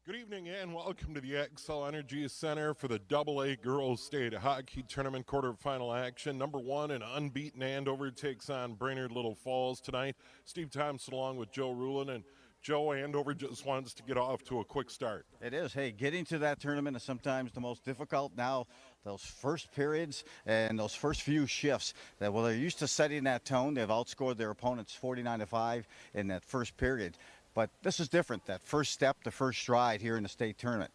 Good evening and welcome to the XL Energy Center for the AA Girls State Hockey Tournament quarterfinal action. Number one and unbeaten Andover takes on Brainerd-Little Falls tonight. Steve Thomason along with Joe Rulin. And Joe, Andover just wants to get off to a quick start. It is. Hey, getting to that tournament is sometimes the most difficult. Now, those first periods and those first few shifts, that well, they're used to setting that tone. They've outscored their opponents 49-5 in that first period. But this is different, that first step, the first stride here in the state tournament.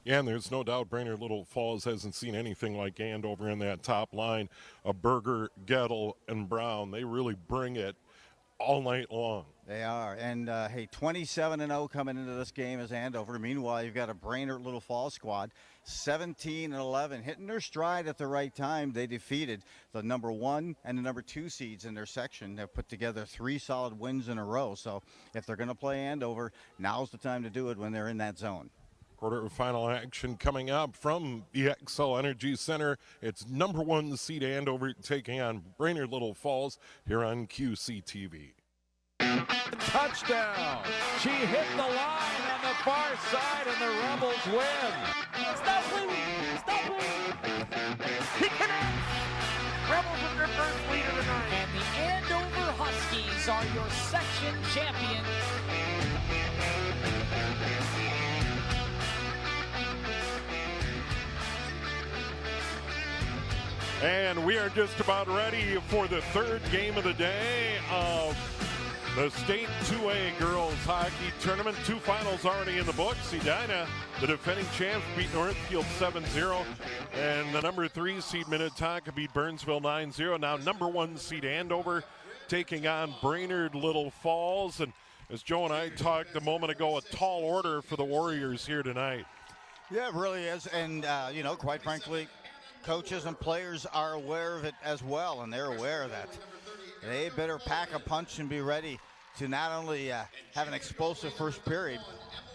Yeah, and there's no doubt Brainerd-Little Falls hasn't seen anything like Andover in that top line of Berger, Gettle, and Brown. They really bring it all night long. They are. And, hey, 27-0 coming into this game is Andover. Meanwhile, you've got a Brainerd-Little Falls squad, 17-11, hitting their stride at the right time. They defeated the number 1 and the number 2 seeds in their section. They've put together 3 solid wins in a row. So if they're going to play Andover, now's the time to do it when they're in that zone. Quarterfinal action coming up from the XL Energy Center. It's number 1 seed Andover taking on Brainerd-Little Falls here on QCTV. Touchdown! She hit the line on the far side and the Rebels win. Stop bleeding! Stop bleeding! He connects! Rebels with their first lead of the night. And the Andover Huskies are your section champion. And we are just about ready for the third game of the day of the State 2A Girls Hockey Tournament. 2 finals already in the books. Edina, the defending champs, beat Northfield 7-0. And the number 3 seed Minnetonka beat Burnsville 9-0. Now number 1 seed Andover taking on Brainerd-Little Falls. And as Joe and I talked a moment ago, a tall order for the Warriors here tonight. Yeah, it really is. And, you know, quite frankly, coaches and players are aware of it as well, and they're aware of that. They better pack a punch and be ready to not only have an explosive first period,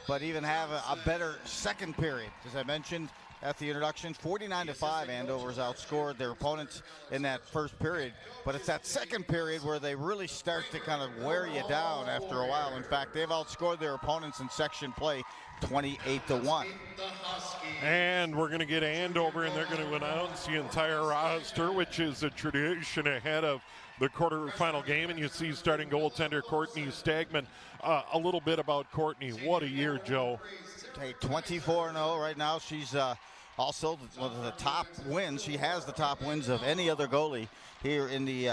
but even have a better second period. As I mentioned at the introduction, 49-5, Andover's outscored their opponents in that first period. But it's that second period where they really start to kind of wear you down after a while. In fact, they've outscored their opponents in section play 28-1. And we're going to get Andover, and they're going to announce the entire roster, which is a tradition ahead of the quarterfinal game. And you see starting goaltender Courtney Stagman. A little bit about Courtney. What a year, Joe. Hey, 24-0 right now. She's also one of the top wins. She has the top wins of any other goalie here in the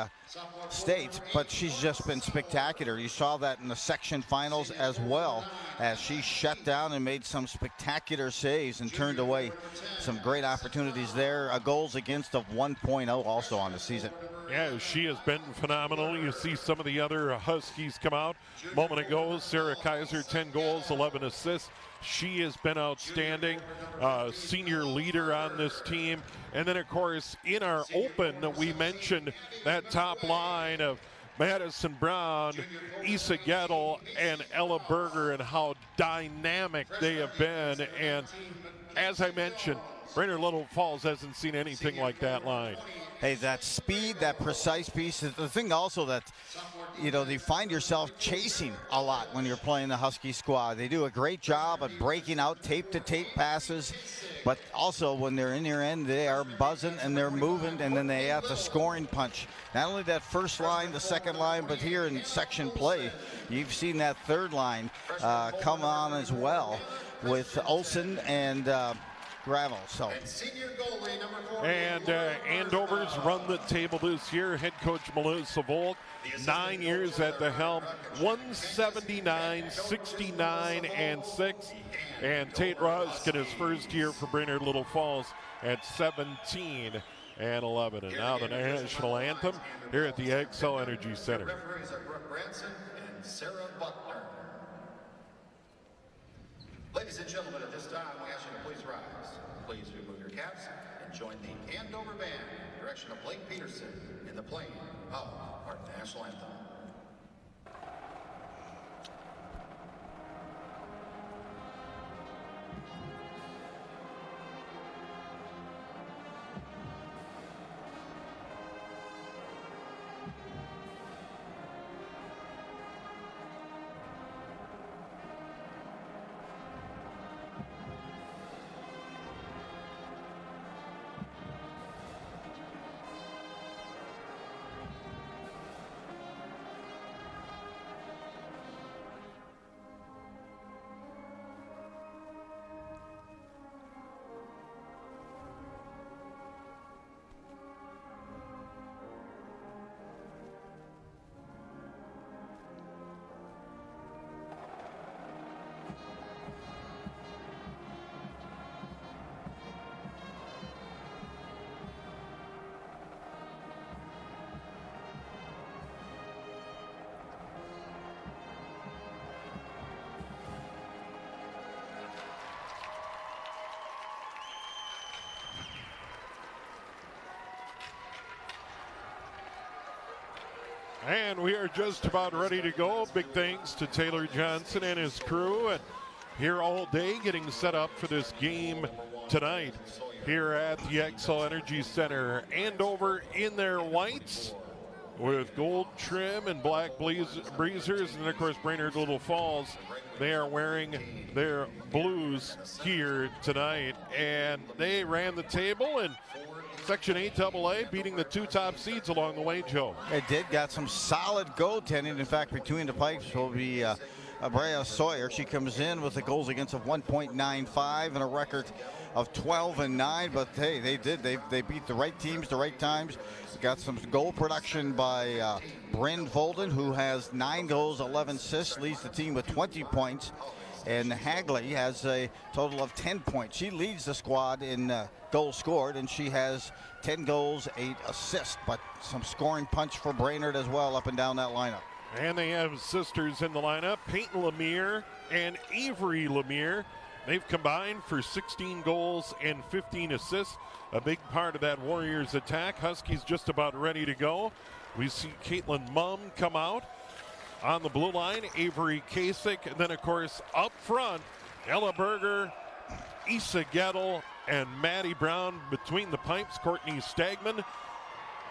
States, but she's just been spectacular. You saw that in the section finals as well, as she shut down and made some spectacular saves and turned away some great opportunities there. A goals against of 1.0 also on the season. Yeah, she has been phenomenal. You see some of the other Huskies come out. A moment ago, Sarah Kaiser, 10 goals, 11 assists. She has been outstanding, senior leader on this team. And then, of course, in our open, we mentioned that top line of Madison Brown, Issa Gettle, and Ella Berger, and how dynamic they have been. And as I mentioned, Brainerd-Little Falls hasn't seen anything like that line. Hey, that speed, that precise piece, the thing also that, you know, you find yourself chasing a lot when you're playing the Husky squad. They do a great job at breaking out tape-to-tape passes, but also when they're in your end, they are buzzing and they're moving, and then they have the scoring punch. Not only that first line, the second line, but here in section play, you've seen that third line come on as well with Olsen and Gravel. So. And Andover's run the table this year. Head coach Melissa Volk, 9 years at the helm, 179, 69, and 6. And Tate Rusk in his first year for Brainerd-Little Falls at 17 and 11. And now the national anthem here at the XL Energy Center. Referees are Brooke Murray and Sarah Butler. Ladies and gentlemen, at this time, we ask you to please rise. Please remove your caps and join the Andover Band in the direction of Blake Peterson in the playing of our national anthem. And we are just about ready to go. Big thanks to Taylor Johnson and his crew. And here all day getting set up for this game tonight here at the Xcel Energy Center. Andover in their whites with gold trim and black breezers. And of course, Brainerd-Little Falls, they are wearing their blues here tonight. And they ran the table and Section 8AA beating the two top seeds along the way, Joe. It did. Got some solid goaltending. In fact, between the pipes will be Brea Sawyer. She comes in with a goals against of 1.95 and a record of 12-9. But hey, they beat the right teams, the right times. Got some goal production by Bryn Volden, who has 9 goals, 11 assists, leads the team with 20 points. And Hagley has a total of 10 points. She leads the squad in goals scored, and she has 10 goals, 8 assists. But some scoring punch for Brainerd as well up and down that lineup. And they have sisters in the lineup, Peyton Lemire and Avery Lemire. They've combined for 16 goals and 15 assists. A big part of that Warriors attack. Huskies just about ready to go. We see Caitlin Mumm come out on the blue line, Avery Kasich, and then of course up front, Ella Berger, Issa Gettle, and Maddie Brown between the pipes, Courtney Stagman.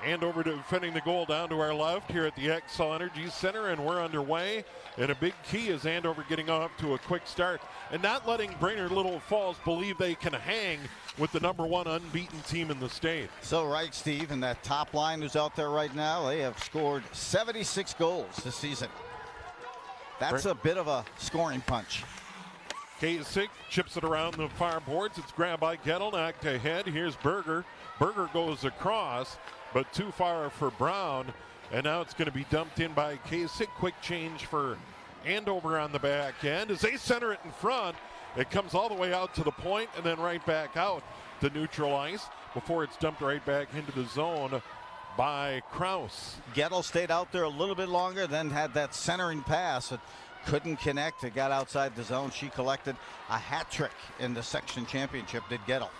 Andover defending the goal down to our left here at the Xcel Energy Center, and we're underway. And a big key is Andover getting off to a quick start and not letting Brainerd-Little Falls believe they can hang with the #1 unbeaten team in the state. So right, Steve, and that top line who's out there right now, they have scored 76 goals this season. That's a bit of a scoring punch. Kasich chips it around the far boards. It's grabbed by Gettle, knocked ahead. Here's Berger. Berger goes across, but too far for Brown. And now it's going to be dumped in by Kasich. Quick change for Andover on the back end. As they center it in front, it comes all the way out to the point and then right back out to neutral ice before it's dumped right back into the zone by Kraus. Gettle stayed out there a little bit longer, then had that centering pass. It couldn't connect. It got outside the zone. She collected a hat trick in the section championship, did Gettle.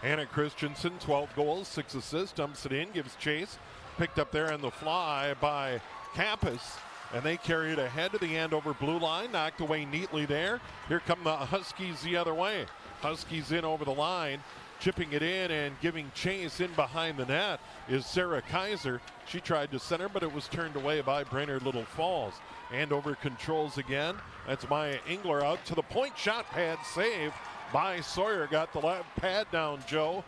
Hannah Christensen, 12 goals, 6 assists, dumps it in, gives chase. Picked up there on the fly by Campus, and they carry it ahead to the Andover blue line, knocked away neatly there. Here come the Huskies the other way. Huskies in over the line, chipping it in and giving chase in behind the net is Sarah Kaiser. She tried to center, but it was turned away by Brainerd-Little Falls. Andover controls again. That's Maya Engler out to the point, shot pad save by Sawyer. Got the left pad down, Joe.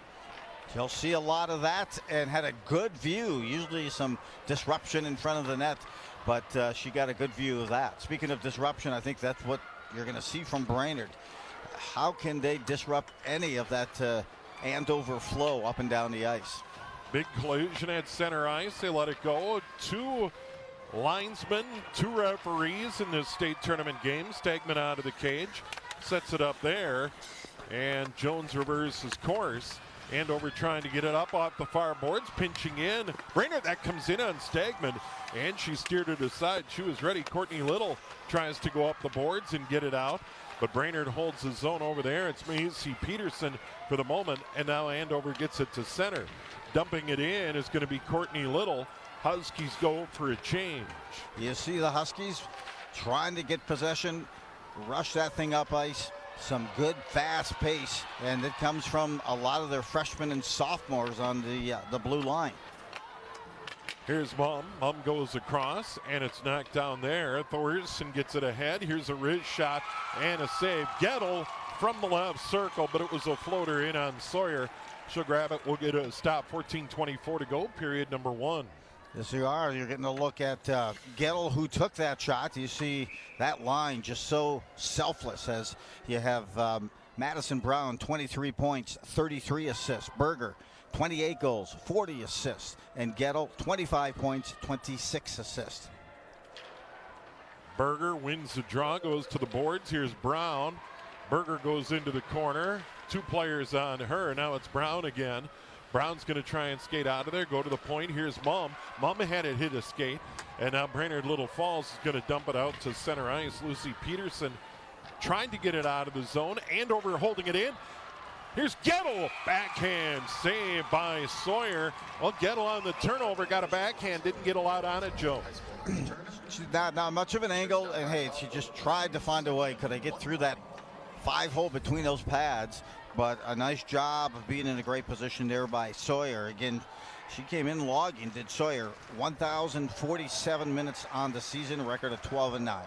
You'll see a lot of that and had a good view. Usually some disruption in front of the net, but she got a good view of that. Speaking of disruption, I think that's what you're going to see from Brainerd. How can they disrupt any of that Andover flow up and down the ice? Big collision at center ice. They let it go. 2 linesmen, 2 referees in this state tournament game. Stagman out of the cage, sets it up there, and Jones reverses course. Andover trying to get it up off the far boards, pinching in. Brainerd, that comes in on Stagman, and she steered it aside. She was ready. Courtney Little tries to go up the boards and get it out, but Brainerd holds the zone over there. It's Macy Peterson for the moment, and now Andover gets it to center. Dumping it in is going to be Courtney Little. Huskies go for a change. You see the Huskies trying to get possession, rush that thing up ice. Some good fast pace, and it comes from a lot of their freshmen and sophomores on the blue line. Here's Mumm. Mumm goes across, and it's knocked down there. Thorson gets it ahead. Here's a wrist shot and a save. Gettle from the left circle, but it was a floater in on Sawyer. She'll grab it. We'll get a stop. 14:24 to go, period number 1. Yes, you are. You're getting a look at Gettle, who took that shot. You see that line just so selfless, as you have Madison Brown, 23 points, 33 assists. Berger, 28 goals, 40 assists. And Gettle, 25 points, 26 assists. Berger wins the draw, goes to the boards. Here's Brown. Berger goes into the corner. 2 players on her. Now it's Brown again. Brown's going to try and skate out of there, go to the point. Here's Mumm. Mumm had it hit a skate, and now Brainerd-Little Falls is going to dump it out to center ice. Lucy Peterson trying to get it out of the zone. Andover holding it in. Here's Gettle. Backhand save by Sawyer. Well, Gettle on the turnover got a backhand. Didn't get a lot on it, Joe. She's not much of an angle, and hey, she just tried to find a way. Could I get through that 5-hole between those pads? But a nice job of being in a great position there by Sawyer. Again, she came in logging, did Sawyer, 1,047 minutes on the season, record of 12-9.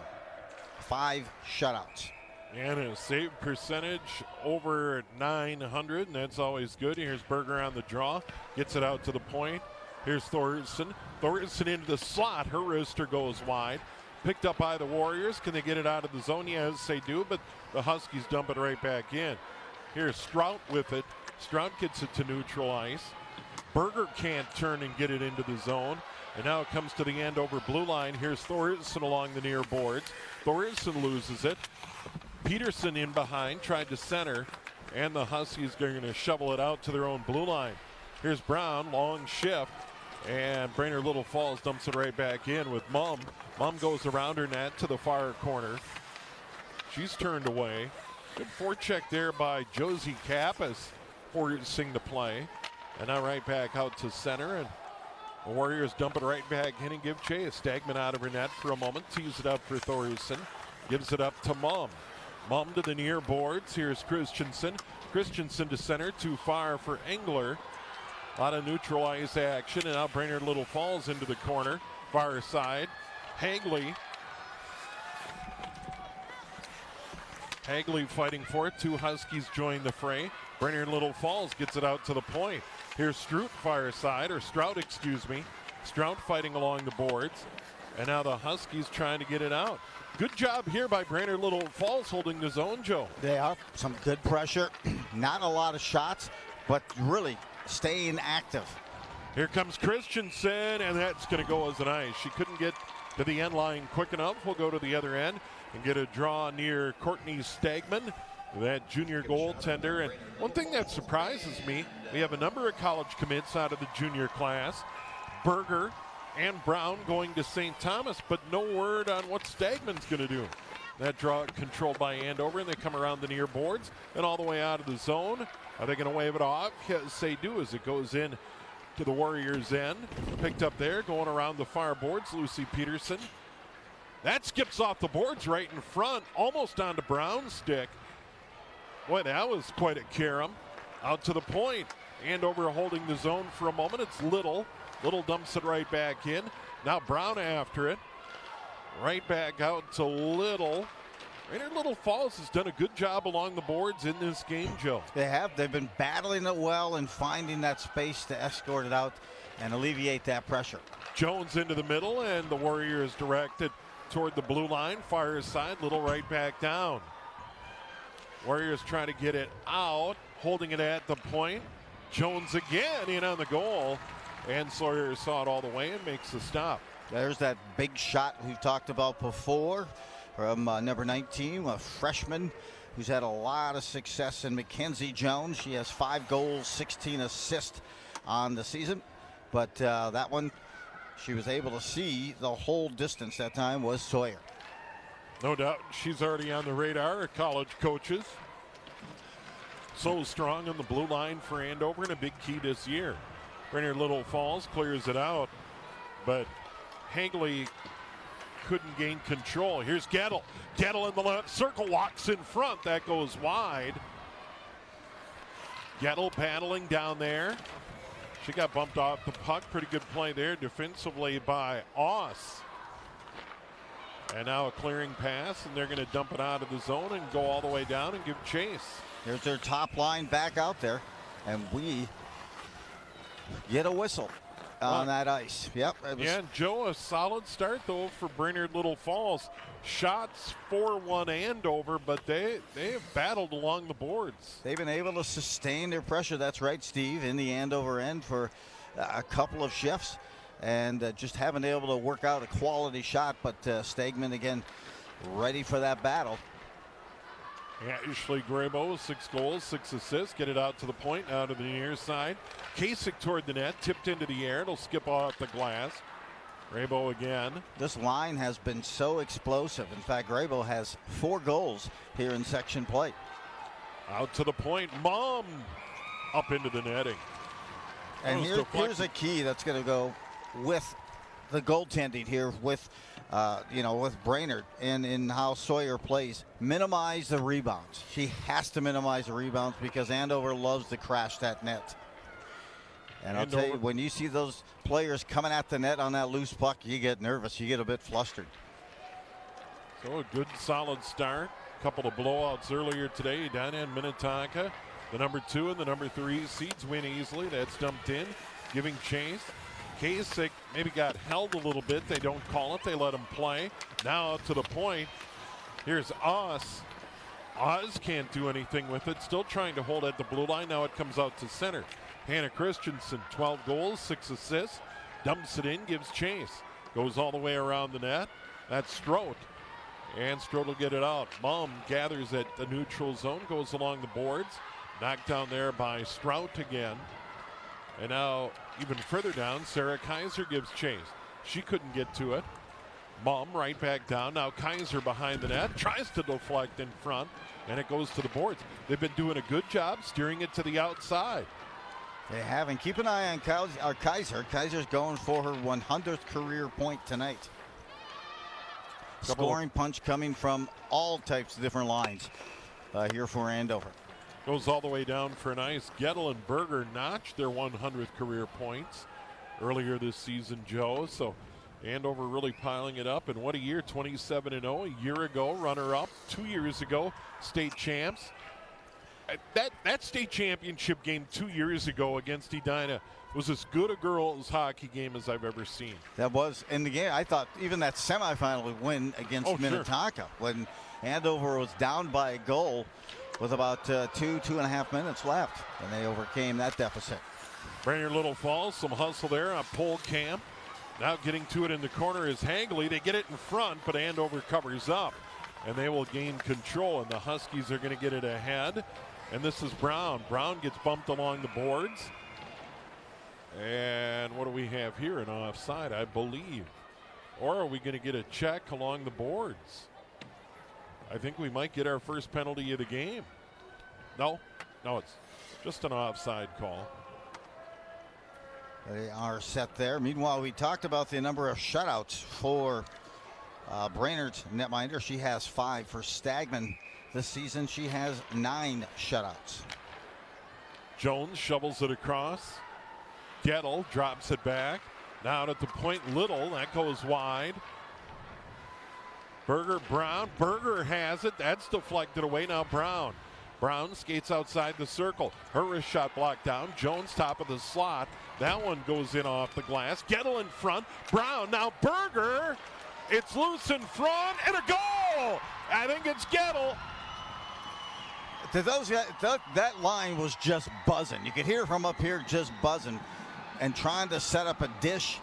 5 shutouts. And a save percentage over 900, and that's always good. Here's Berger on the draw, gets it out to the point. Here's Thorson. Thorson into the slot. Her wrister goes wide. Picked up by the Warriors. Can they get it out of the zone? Yes, they do, but the Huskies dump it right back in. Here's Strout with it. Strout gets it to neutral ice. Berger can't turn and get it into the zone. And now it comes to the Andover blue line. Here's Thorson along the near boards. Thorson loses it. Peterson in behind, tried to center, and the Huskies are going to shovel it out to their own blue line. Here's Brown, long shift, and Brainerd-Little Falls dumps it right back in with Mumm. Mumm goes around her net to the far corner. She's turned away. Good forecheck there by Josie Kappas, forcing the play. And now right back out to center, and the Warriors dump it right back in and give chase. Stagman out of her net for a moment, tees it up for Thorson, gives it up to Mumm. Mumm to the near boards. Here's Christensen. Christensen to center, too far for Engler. A lot of neutral ice action, and now Brainerd-Little Falls into the corner, far side. Hagley fighting for it. 2 Huskies join the fray. Brainerd-Little Falls gets it out to the point. Here's Strout far side, or Strout, excuse me. Strout fighting along the boards, and now the Huskies trying to get it out. Good job here by Brainerd-Little Falls holding the zone, Joe. They are. Some good pressure. Not a lot of shots, but really staying active. Here comes Christensen, and that's going to go as an ice. She couldn't get to the end line quick enough. We'll go to the other end and get a draw near Courtney Stagman, that junior goaltender. And one thing that surprises me, we have a number of college commits out of the junior class. Berger and Brown going to St. Thomas, but no word on what Stagman's going to do. That draw controlled by Andover, and they come around the near boards and all the way out of the zone. Are they going to wave it off? Yes, they do, as it goes in to the Warriors' end. Picked up there, going around the far boards, Lucy Peterson. That skips off the boards right in front, almost onto Brown's stick. Boy, that was quite a carom. Out to the point. Andover holding the zone for a moment. It's Little. Little dumps it right back in. Now Brown after it. Right back out to Little. Brainerd-Little Falls has done a good job along the boards in this game, Joe. They have. They've been battling it well and finding that space to escort it out and alleviate that pressure. Jones into the middle, and the Warriors directed toward the blue line. Fire side, Little right back down. Warriors trying to get it out, holding it at the point. Jones again in on the goal, and Sawyer saw it all the way and makes the stop. There's that big shot we've talked about before from number 19, a freshman who's had a lot of success in Mackenzie Jones. She has 5 goals, 16 assists on the season, but that one she was able to see the whole distance that time was Sawyer. No doubt she's already on the radar of college coaches. So strong on the blue line for Andover, and a big key this year. Brainerd-Little Falls clears it out, but Hagley couldn't gain control. Here's Gettle. Gettle in the left circle, walks in front. That goes wide. Gettle battling down there. She got bumped off the puck. Pretty good play there defensively by Oss. And now a clearing pass, and they're going to dump it out of the zone and go all the way down and give chase. There's their top line back out there, and we get a whistle on that ice. Yep. Yeah, Joe, a solid start, though, for Brainerd-Little Falls. Shots 4-1 Andover, but they have battled along the boards. They've been able to sustain their pressure. That's right, Steve, in the Andover end for a couple of shifts. And just haven't been able to work out a quality shot, but Stagman again ready for that battle. Ashley Grabo, 6 goals, 6 assists. Get it out to the point, out of the near side. Kasich toward the net, tipped into the air. It'll skip off the glass. Grabo again. This line has been so explosive. In fact, Grabo has 4 goals here in section play. Out to the point, Mom up into the netting. And here's a key that's going to go with the goaltending here with, with Brainerd and in how Sawyer plays. Minimize the rebounds. She has to minimize the rebounds because Andover loves to crash that net. And I'll tell you, when you see those players coming at the net on that loose puck, you get nervous. You get a bit flustered. So a good solid start. A couple of blowouts earlier today down in Minnetonka. The number 2 and the number 3 seeds win easily. That's dumped in, giving chase. Kasich maybe got held a little bit. They don't call it. They let him play. Now to the point. Here's Oz. Oz can't do anything with it. Still trying to hold at the blue line. Now it comes out to center. Hannah Christensen, 12 goals, 6 assists. Dumps it in, gives chase. Goes all the way around the net. That's Strout. And Strout will get it out. Mom gathers at the neutral zone, goes along the boards. Knocked down there by Strout again. And now even further down, Sarah Kaiser gives chase. She couldn't get to it. Mom right back down. Now Kaiser behind the net. Tries to deflect in front. And it goes to the boards. They've been doing a good job steering it to the outside. They have. And keep an eye on Kaiser. Kaiser's going for her 100th career point tonight. Scoring punch coming from all types of different lines here for Andover. Goes all the way down for an ice. Gettle and Berger notched their 100th career points earlier this season, Joe. So Andover really piling it up. And what a year, 27-0. A year ago, runner-up. 2 years ago, state champs. That state championship game 2 years ago against Edina was as good a girls hockey game as I've ever seen. That was in the game. I thought even that semifinal win against Minnetonka when Andover was down by a goal with about 2.5 minutes left, and they overcame that deficit. Brainerd-Little Falls, some hustle there on pole camp. Now getting to it in the corner is Hagley. They get it in front, but Andover covers up, and they will gain control, and the Huskies are going to get it ahead. And this is Brown. Brown gets bumped along the boards. And what do we have here? An offside, I believe. Or are we going to get a check along the boards? I think we might get our first penalty of the game. No, it's just an offside call. They are set there. Meanwhile, we talked about the number of shutouts for Brainerd's netminder. She has 5 for Stagman. This season, she has 9 shutouts. Jones shovels it across. Gettle drops it back. Now at the point, Little. That goes wide. Berger, Brown. Berger has it. That's deflected away. Now Brown. Brown skates outside the circle. Her wrist shot blocked down. Jones top of the slot. That one goes in off the glass. Gettle in front. Brown. Now Berger. It's loose in front and a goal. I think it's Gettle. That line was just buzzing. You could hear from up here just buzzing and trying to set up a dish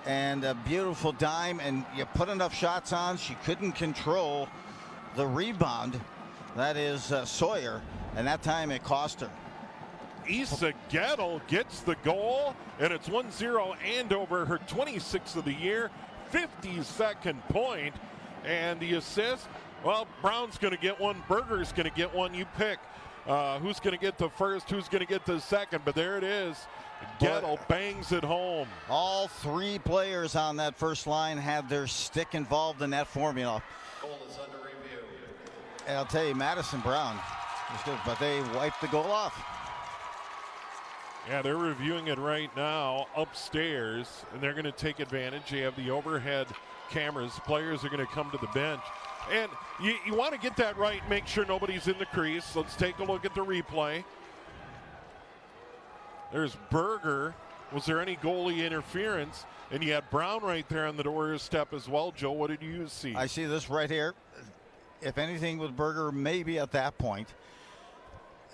and a beautiful dime, and you put enough shots on. She couldn't control the rebound. That is Sawyer, and that time it cost her. Issa Gettle gets the goal, and it's 1-0 Andover, her 26th of the year, 52nd point, and the assist. Well, Brown's going to get one. Berger's going to get one. You pick who's going to get the first, who's going to get the second. But there it is. Gettle bangs it home. All 3 players on that first line had their stick involved in that formula. Goal is under review. And I'll tell you, Madison Brown was good, but they wiped the goal off. Yeah, they're reviewing it right now upstairs, and they're going to take advantage. They have the overhead cameras. Players are going to come to the bench. And you want to get that right, make sure nobody's in the crease. Let's take a look at the replay. There's Berger. Was there any goalie interference? And you had Brown right there on the doorstep as well. Joe, what did you see? I see this right here. If anything with Berger, maybe at that point.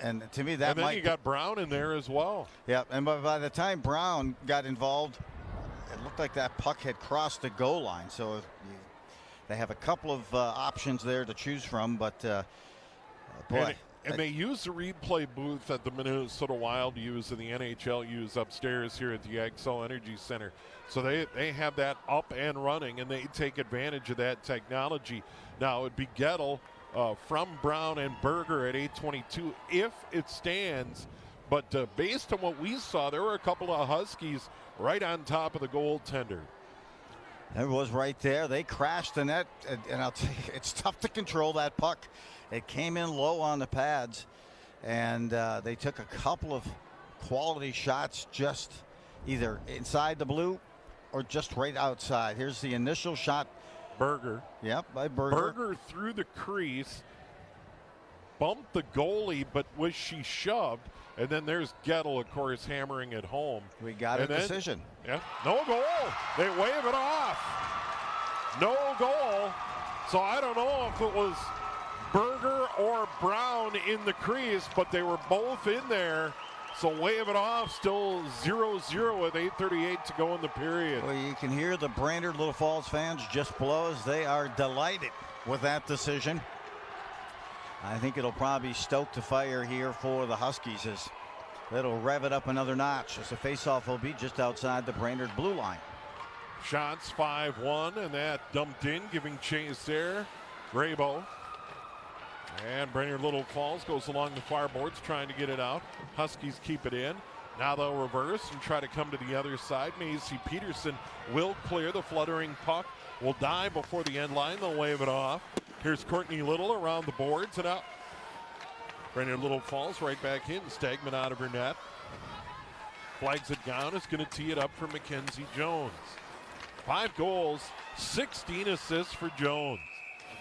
And to me, that and then might. You got Brown in there as well. Yeah, and by the time Brown got involved, it looked like that puck had crossed the goal line. So they have a couple of options there to choose from, but boy. And they use the replay booth that the Minnesota Wild use and the NHL use upstairs here at the Xcel Energy Center. So they have that up and running, and they take advantage of that technology. Now it'd be Gettle from Brown and Berger at 8:22 if it stands. But based on what we saw, there were a couple of Huskies right on top of the goaltender. It was right there. They crashed the net, and I'll tell you, it's tough to control that puck. It came in low on the pads, and they took a couple of quality shots just either inside the blue or just right outside. Here's the initial shot. Berger. Yep, by Berger. Berger through the crease, bumped the goalie, but was she shoved? And then there's Gettle, of course, hammering it home. We got a decision. Yeah, no goal. They wave it off. No goal. So I don't know if it was Berger or Brown in the crease, but they were both in there. So wave it off. Still 0-0 with 8:38 to go in the period. Well, you can hear the Brainerd-Little Falls fans just below us. They are delighted with that decision. I think it'll probably stoke the fire here for the Huskies as it'll rev it up another notch as the faceoff will be just outside the Brainerd blue line. Shots 5-1, and that dumped in, giving chase there. Graybo. And Brainerd-Little Falls goes along the far boards trying to get it out. Huskies keep it in. Now they'll reverse and try to come to the other side. Macy Peterson will clear. The fluttering puck will die before the end line. They'll wave it off. Here's Courtney Little around the boards and out. Brainerd-Little Falls right back in. Stegman out of her net. Flags it down. Is going to tee it up for Mackenzie Jones. 5 goals, 16 assists for Jones.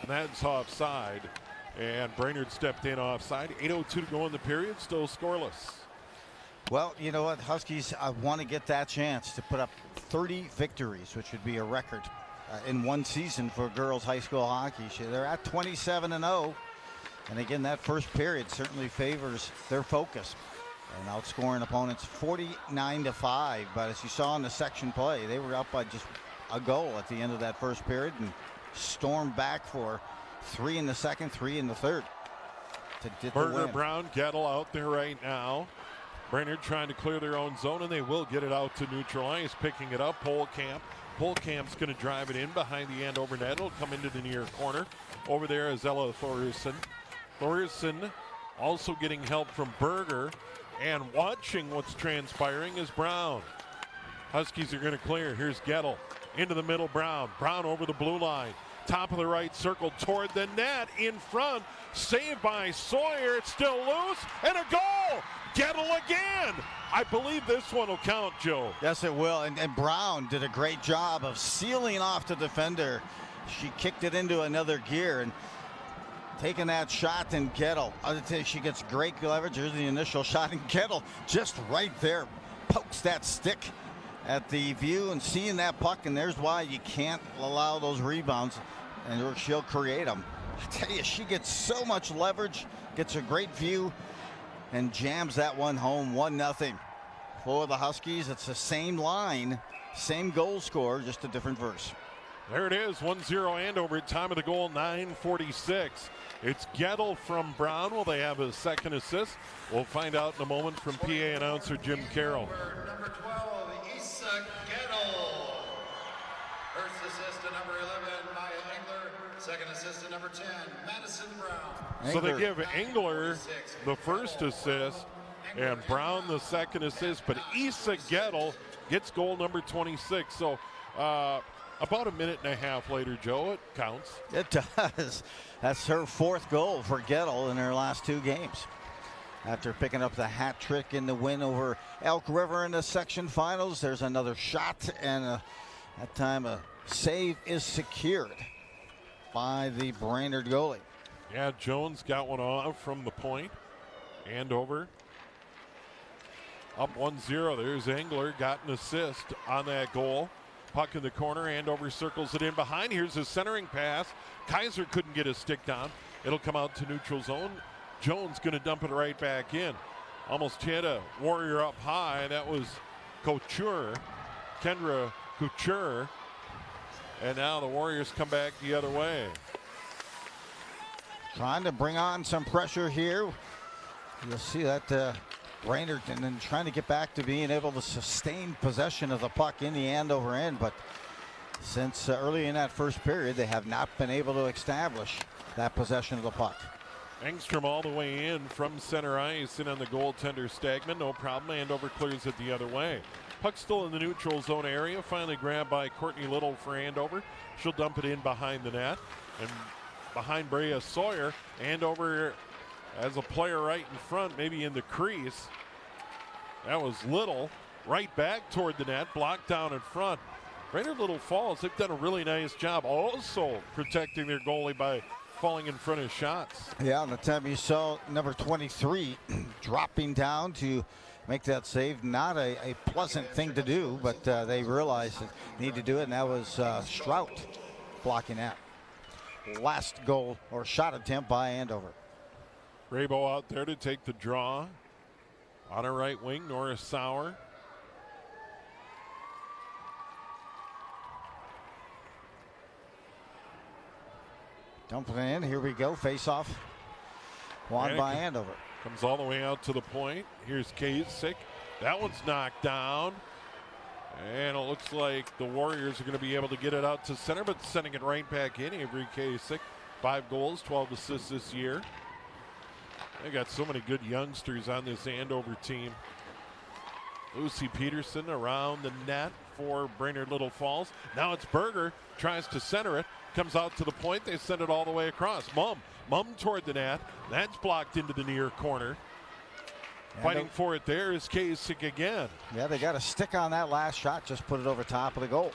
And that's offside. And Brainerd stepped in offside. 8:02 to go in the period. Still scoreless. Well, you know what, Huskies want to get that chance to put up 30 victories, which would be a record in one season for girls high school hockey. They're at 27-0, and again, that first period certainly favors their focus and outscoring opponents 49-5. But as you saw in the section play, they were up by just a goal at the end of that first period and stormed back for 3 in the second, 3 in the third to get the Berger, win. Brown, Gettle out there right now. Brainerd trying to clear their own zone, and they will get it out to neutral ice. Picking it up, Polkamp's going to drive it in behind the Andover net. It'll come into the near corner. Over there is Ella Thoresen. Thoresen also getting help from Berger, and watching what's transpiring is Brown. Huskies are going to clear. Here's Gettle into the middle. Brown over the blue line. Top of the right circle toward the net in front. Saved by Sawyer. It's still loose, and a goal. Gettle again. I believe this one will count, Joe. Yes, it will. And Brown did a great job of sealing off the defender. She kicked it into another gear and taking that shot. And Gettle, I'll tell you, she gets great leverage. Here's the initial shot, and Gettle just right there pokes that stick at the view and seeing that puck. And there's why you can't allow those rebounds, and she'll create them. I tell you, she gets so much leverage, gets a great view, and jams that one home. 1-0 for the Huskies. It's the same line, same goal scorer, just a different verse. There it is, 1-0 Andover. Time of the goal, 9:46. It's Gettle from Brown. Will they have a second assist? We'll find out in a moment from PA announcer Jim Carroll. Number 12, Issa Gettle. First assist to number 11, Maya Engler. Second assist to number 10, Madison Brown. So they give Engler the first assist and Brown the second assist, but Issa Gettle gets goal number 26. So about a minute and a half later, Joe, it counts. It does. That's her 4th goal for Gettle in her last 2 games. After picking up the hat trick in the win over Elk River in the section finals, there's another shot, and that time a save is secured by the Brainerd goalie. Yeah, Jones got one off from the point. Andover up 1-0. There's Engler, got an assist on that goal. Puck in the corner. Andover circles it in behind. Here's a centering pass. Kaiser couldn't get his stick down. It'll come out to neutral zone. Jones going to dump it right back in. Almost hit a Warrior up high. That was Couture, Kendra Couture. And now the Warriors come back the other way. Trying to bring on some pressure here. You'll see that Brainerd and then trying to get back to being able to sustain possession of the puck in the Andover end. But since early in that first period, they have not been able to establish that possession of the puck. Engstrom all the way in from center ice, in on the goaltender Stagman. No problem. Andover clears it the other way. Puck still in the neutral zone area. Finally grabbed by Courtney Little for Andover. She'll dump it in behind the net. And behind Brea Sawyer, Andover as a player right in front, maybe in the crease. That was Little. Right back toward the net, blocked down in front. Brainerd-Little Falls, they've done a really nice job also protecting their goalie by falling in front of shots. Yeah, on the time you saw number 23 dropping down to make that save. Not a pleasant thing to do, but they realized they need to do it, and that was Strout blocking that. Last goal or shot attempt by Andover. Rabo out there to take the draw. On a right wing, Nora Sauer. Dumping in, here we go, face off. Won by Andover. Comes all the way out to the point. Here's Kasich. That one's knocked down. And it looks like the Warriors are going to be able to get it out to center, but sending it right back in. Avery Kasich, 5 goals, 12 assists this year. They got so many good youngsters on this Andover team. Lucy Peterson around the net for Brainerd-Little Falls. Now it's Berger, tries to center it, comes out to the point. They send it all the way across. Mum toward the net. That's blocked into the near corner. Fighting for it there is Kasich again. Yeah, they got a stick on that last shot, just put it over top of the goal.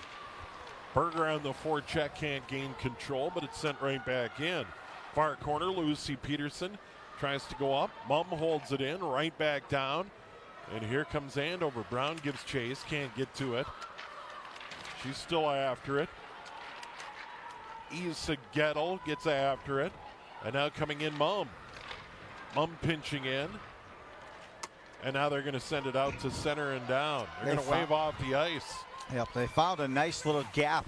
Berger on the forecheck can't gain control, but it's sent right back in. Far corner, Lucy Peterson tries to go up. Mum holds it in, right back down. And here comes Andover. Brown gives chase, can't get to it. She's still after it. Isa Gettle gets after it. And now coming in Mum. Mum pinching in. And now they're going to send it out to center and down. They're going to wave off the ice. Yep, they found a nice little gap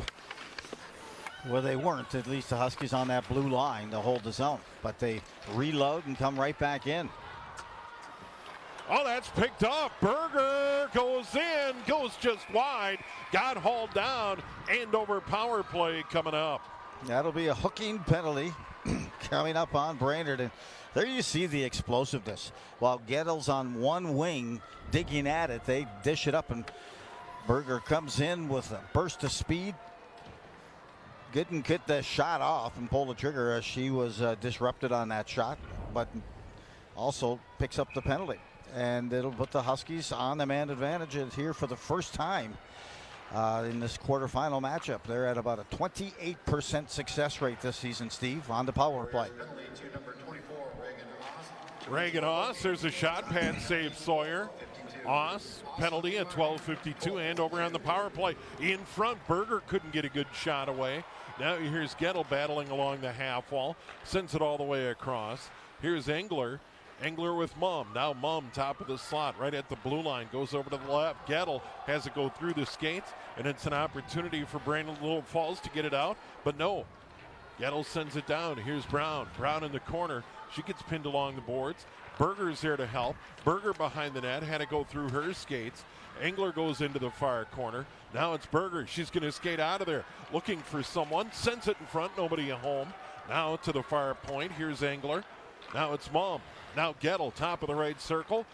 where they weren't, at least the Huskies on that blue line to hold the zone. But they reload and come right back in. Oh, that's picked up. Berger goes in, goes just wide, got hauled down. Andover power play coming up. That'll be a hooking penalty coming up on Brainerd. And there you see the explosiveness. While Gettle's on one wing digging at it, they dish it up, and Berger comes in with a burst of speed. Couldn't get the shot off and pull the trigger as she was disrupted on that shot, but also picks up the penalty. And it'll put the Huskies on the man advantage here for the first time in this quarterfinal matchup. They're at about a 28% success rate this season, Steve, on the power play. Reagan Oss, there's a shot, pad save Sawyer. Oss, penalty at 12:52, Andover on the power play. In front, Berger couldn't get a good shot away. Now here's Gettle battling along the half wall, sends it all the way across. Here's Engler. Engler with Mum. Now Mum, top of the slot, right at the blue line, goes over to the left. Gettle has it go through the skates, and it's an opportunity for Brainerd-Little Falls to get it out, but no. Gettle sends it down. Here's Brown. Brown in the corner. She gets pinned along the boards. Berger's there to help. Berger behind the net, had to go through her skates. Engler goes into the far corner. Now it's Berger. She's going to skate out of there, looking for someone. Sends it in front, nobody at home. Now to the far point. Here's Engler. Now it's Mum. Now Gettle, top of the right circle.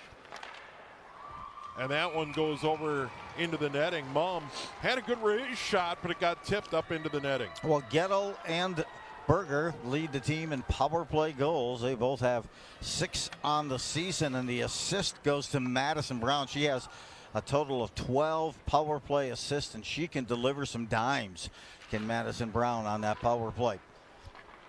And that one goes over into the netting. Mum had a good raise shot, but it got tipped up into the netting. Well, Gettle and Berger lead the team in power play goals. They both have 6 on the season, and the assist goes to Madison Brown. She has a total of 12 power play assists, and she can deliver some dimes. Can Madison Brown on that power play.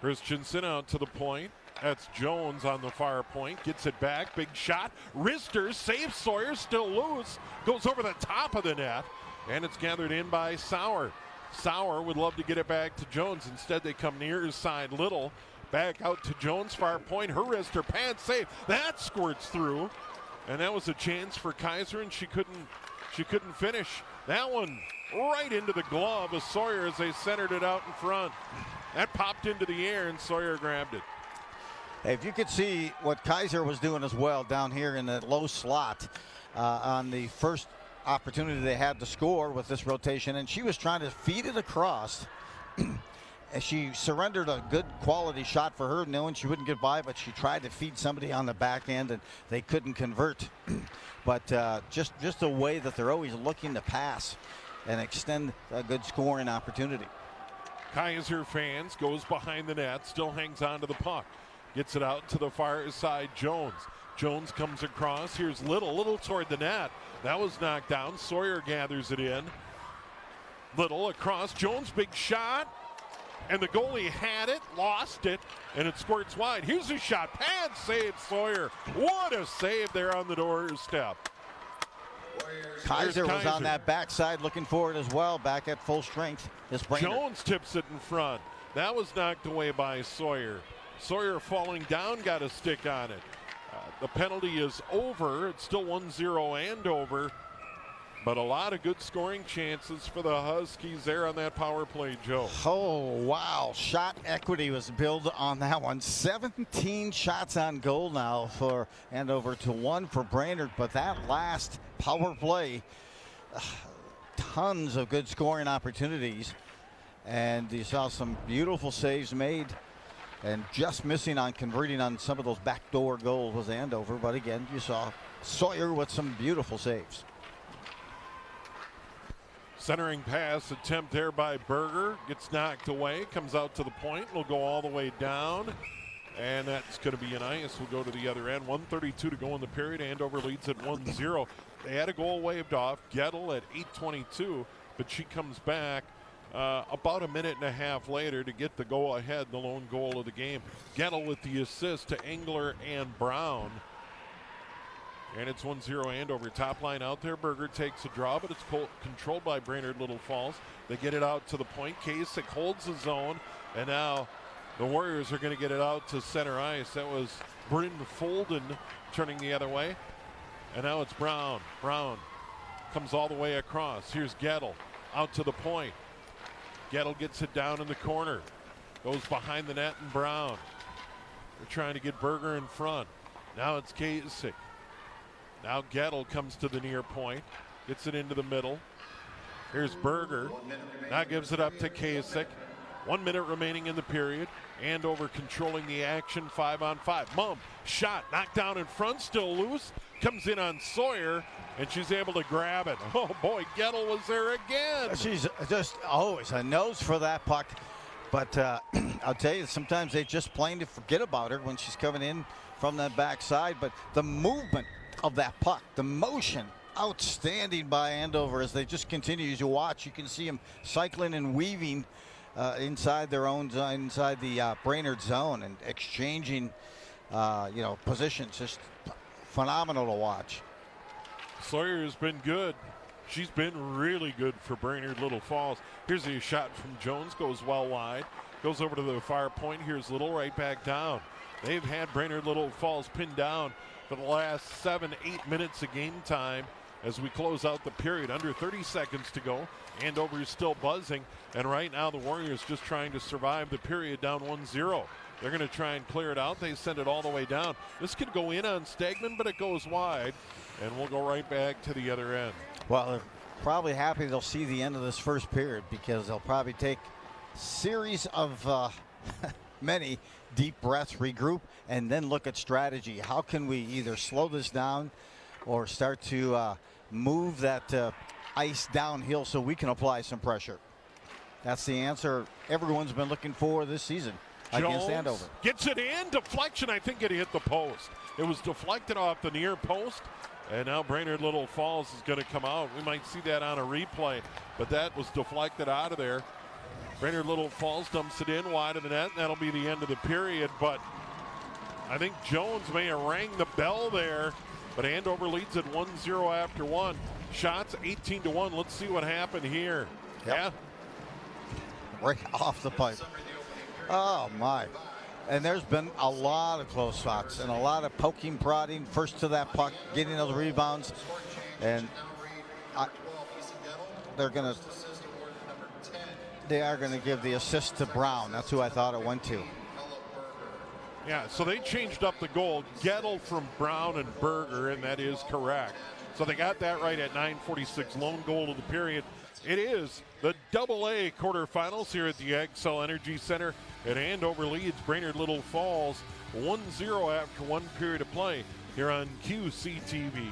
Christensen out to the point. That's Jones on the far point. Gets it back. Big shot. Wrister saves Sawyer. Still loose. Goes over the top of the net. And it's gathered in by Sauer. Sauer would love to get it back to Jones. Instead, they come near his side. Little back out to Jones. Far point. Her wrister pad save. That squirts through. And that was a chance for Kaiser, and she couldn't finish. That one right into the glove of Sawyer as they centered it out in front. That popped into the air, and Sawyer grabbed it. Hey, if you could see what Kaiser was doing as well down here in the low slot on the first opportunity they had to score with this rotation, and she was trying to feed it across she surrendered a good quality shot for her, knowing she wouldn't get by, but she tried to feed somebody on the back end, and they couldn't convert. But just the way that they're always looking to pass and extend a good scoring opportunity. Kaiser fans goes behind the net, still hangs on to the puck. Gets it out to the far side, Jones. Jones comes across. Here's Little toward the net. That was knocked down. Sawyer gathers it in. Little across. Jones, big shot. And the goalie had it, lost it, and it squirts wide. Here's a shot. Pad save, Sawyer. What a save there on the doorstep. Kaiser was on that backside looking for it as well, back at full strength. Jones tips it in front. That was knocked away by Sawyer. Sawyer falling down, got a stick on it. The penalty is over. It's still 1-0 Andover. But a lot of good scoring chances for the Huskies there on that power play, Joe. Oh, wow. Shot equity was built on that one. 17 shots on goal now for Andover to 1 for Brainerd. But that last power play, tons of good scoring opportunities. And you saw some beautiful saves made. And just missing on converting on some of those backdoor goals was Andover. But again, you saw Sawyer with some beautiful saves. Centering pass attempt there by Berger. Gets knocked away. Comes out to the point. Will go all the way down. And that's going to be an ice. We'll go to the other end. 1:32 to go in the period. Andover leads at 1-0. They had a goal waved off. Gettle at 8:22. But she comes back about a minute and a half later to get the goal ahead. The lone goal of the game. Gettle with the assist to Engler and Brown. And it's 1-0 Andover. Top line out there. Berger takes a draw, but it's controlled by Brainerd-Little Falls. They get it out to the point. Kasich holds the zone, and now the Warriors are going to get it out to center ice. That was Bryn Folden turning the other way. And now it's Brown. Brown comes all the way across. Here's Gettle out to the point. Gettle gets it down in the corner. Goes behind the net, and Brown. They're trying to get Berger in front. Now it's Kasich. Now Gettle comes to the near point, gets it into the middle. Here's Berger. Now gives it up to Kasich. 1 minute remaining in the period. Andover controlling the action, 5-on-5. Mum, shot, knocked down in front, still loose. Comes in on Sawyer, and she's able to grab it. Oh boy, Gettle was there again. She's just always a nose for that puck. But I'll tell you, sometimes they just plain to forget about her when she's coming in from that backside. But the movement of that puck, the motion, outstanding by Andover as they just continue. As you watch, you can see them cycling and weaving inside their own zone, inside the Brainerd zone, and exchanging positions. Just phenomenal to watch. Sawyer has been good. She's been really good for Brainerd-Little Falls. Here's a shot from Jones, goes well wide, goes over to the far point. Here's Little right back down. They've had Brainerd-Little Falls pinned down for the last 7-8 minutes of game time as we close out the period. Under 30 seconds to go. Andover is still buzzing, and right now the Warriors just trying to survive the period, down 1-0. They're going to try and clear it out. They send it all the way down. This could go in on Stegman, but it goes wide, and we'll go right back to the other end. Well, they're probably happy they'll see the end of this first period, because they'll probably take a series of many deep breaths, regroup, and then look at strategy. How can we either slow this down or start to move that ice downhill so we can apply some pressure? That's the answer everyone's been looking for this season against Andover. Gets it in, deflection. I think it hit the post. It was deflected off the near post, and now Brainerd-Little Falls is going to come out. We might see that on a replay, but that was deflected out of there. Brainerd-Little Falls dumps it in wide of the net, and that'll be the end of the period. But I think Jones may have rang the bell there, but Andover leads at 1-0 after one. Shots 18-1. Let's see what happened here. Yep. Yeah. Right off the pipe. Oh, my. And there's been a lot of close shots and a lot of poking, prodding, first to that puck, getting those rebounds. And they are going to give the assist to Brown. That's who I thought it went to. Yeah, so they changed up the goal. Gettle from Brown and Berger, and that is correct. So they got that right at 9:46, lone goal of the period. It is The AA quarterfinals here at the Excel Energy Center at Andover leads Brainerd-Little Falls 1-0 after one period of play here on QCTV.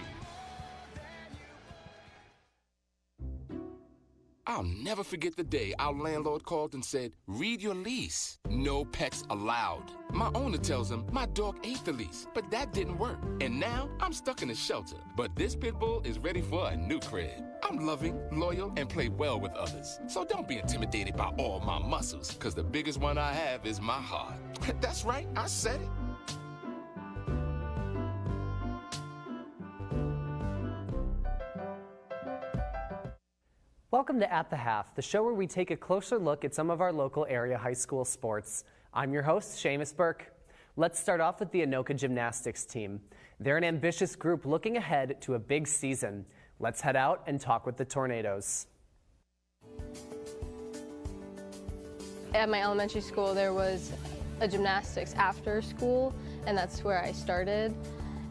I'll never forget the day our landlord called and said, read your lease. No pets allowed. My owner tells him my dog ate the lease, but that didn't work. And now I'm stuck in a shelter. But this pit bull is ready for a new crib. I'm loving, loyal, and play well with others. So don't be intimidated by all my muscles, because the biggest one I have is my heart. That's right, I said it. Welcome to At the Half, the show where we take a closer look at some of our local area high school sports. I'm your host, Seamus Burke. Let's start off with the Anoka Gymnastics team. They're an ambitious group looking ahead to a big season. Let's head out and talk with the Tornadoes. At my elementary school, there was a gymnastics after school, and that's where I started.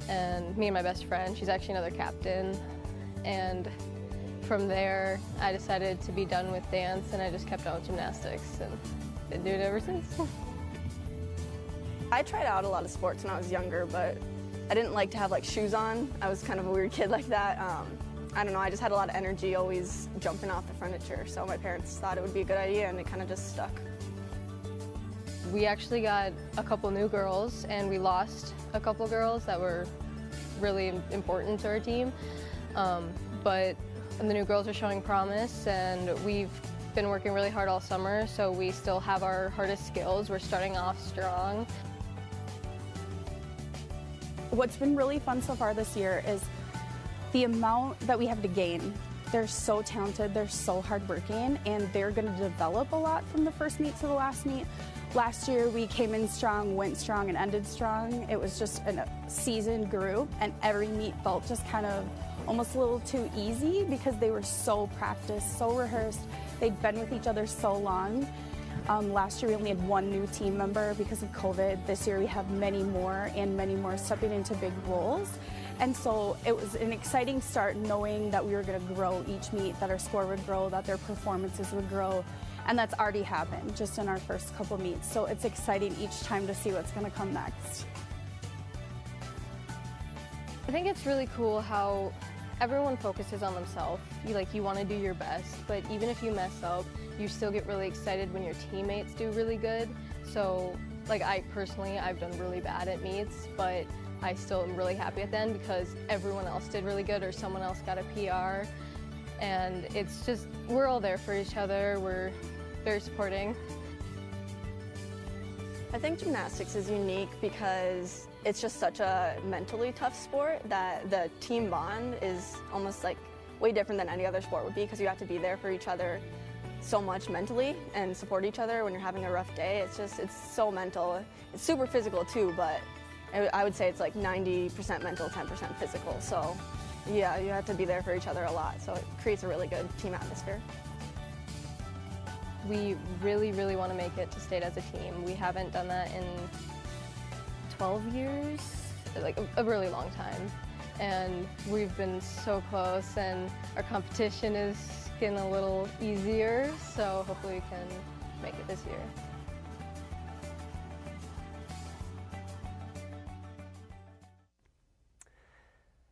And me and my best friend, she's actually another captain, and from there, I decided to be done with dance, and I just kept on with gymnastics, and been doing it ever since. I tried out a lot of sports when I was younger, but I didn't like to have shoes on. I was kind of a weird kid like that. I don't know, I just had a lot of energy always jumping off the furniture, so my parents thought it would be a good idea, and it kind of just stuck. We actually got a couple new girls, and we lost a couple girls that were really important to our team, but the new girls are showing promise, and we've been working really hard all summer, so we still have our hardest skills. We're starting off strong. What's been really fun so far this year is the amount that we have to gain. They're so talented, they're so hardworking, and they're going to develop a lot from the first meet to the last meet. Last year we came in strong, went strong, and ended strong. It was just a seasoned group, and every meet felt just kind of almost a little too easy because they were so practiced, so rehearsed. They'd been with each other so long. Last year we only had one new team member because of COVID. This year we have many more, and many more stepping into big roles. And so it was an exciting start knowing that we were going to grow each meet, that our score would grow, that their performances would grow. And that's already happened just in our first couple meets. So it's exciting each time to see what's going to come next. I think it's really cool how everyone focuses on themselves. You want to do your best, but even if you mess up, you still get really excited when your teammates do really good. So I personally, I've done really bad at meets, but I still am really happy at the end because everyone else did really good or someone else got a PR. And it's just, we're all there for each other. We're very supporting. I think gymnastics is unique because it's just such a mentally tough sport that the team bond is almost way different than any other sport would be, because you have to be there for each other so much mentally and support each other when you're having a rough day. It's so mental. It's super physical too, but I would say it's 90% mental, 10% physical. So yeah, you have to be there for each other a lot. So it creates a really good team atmosphere. We really, really want to make it to state as a team. We haven't done that in 12 years, a really long time. And we've been so close, and our competition is getting a little easier, so hopefully we can make it this year.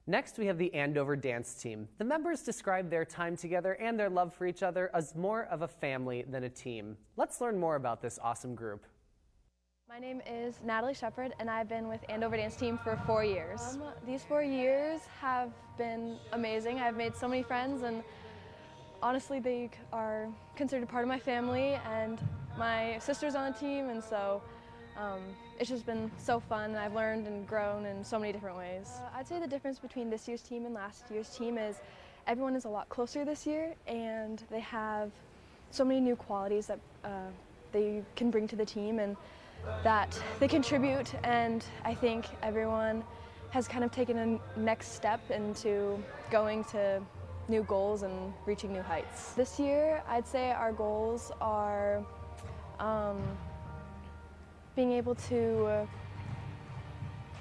Next, we have the Andover dance team. The members describe their time together and their love for each other as more of a family than a team. Let's learn more about this awesome group. My name is Natalie Shepard, and I've been with Andover Dance Team for 4 years. These 4 years have been amazing. I've made so many friends, and honestly, they are considered part of my family, and my sister's on the team, and so it's just been so fun, and I've learned and grown in so many different ways. I'd say the difference between this year's team and last year's team is everyone is a lot closer this year, and they have so many new qualities that they can bring to the team and that they contribute, and I think everyone has kind of taken a next step into going to new goals and reaching new heights. This year, I'd say our goals are being able to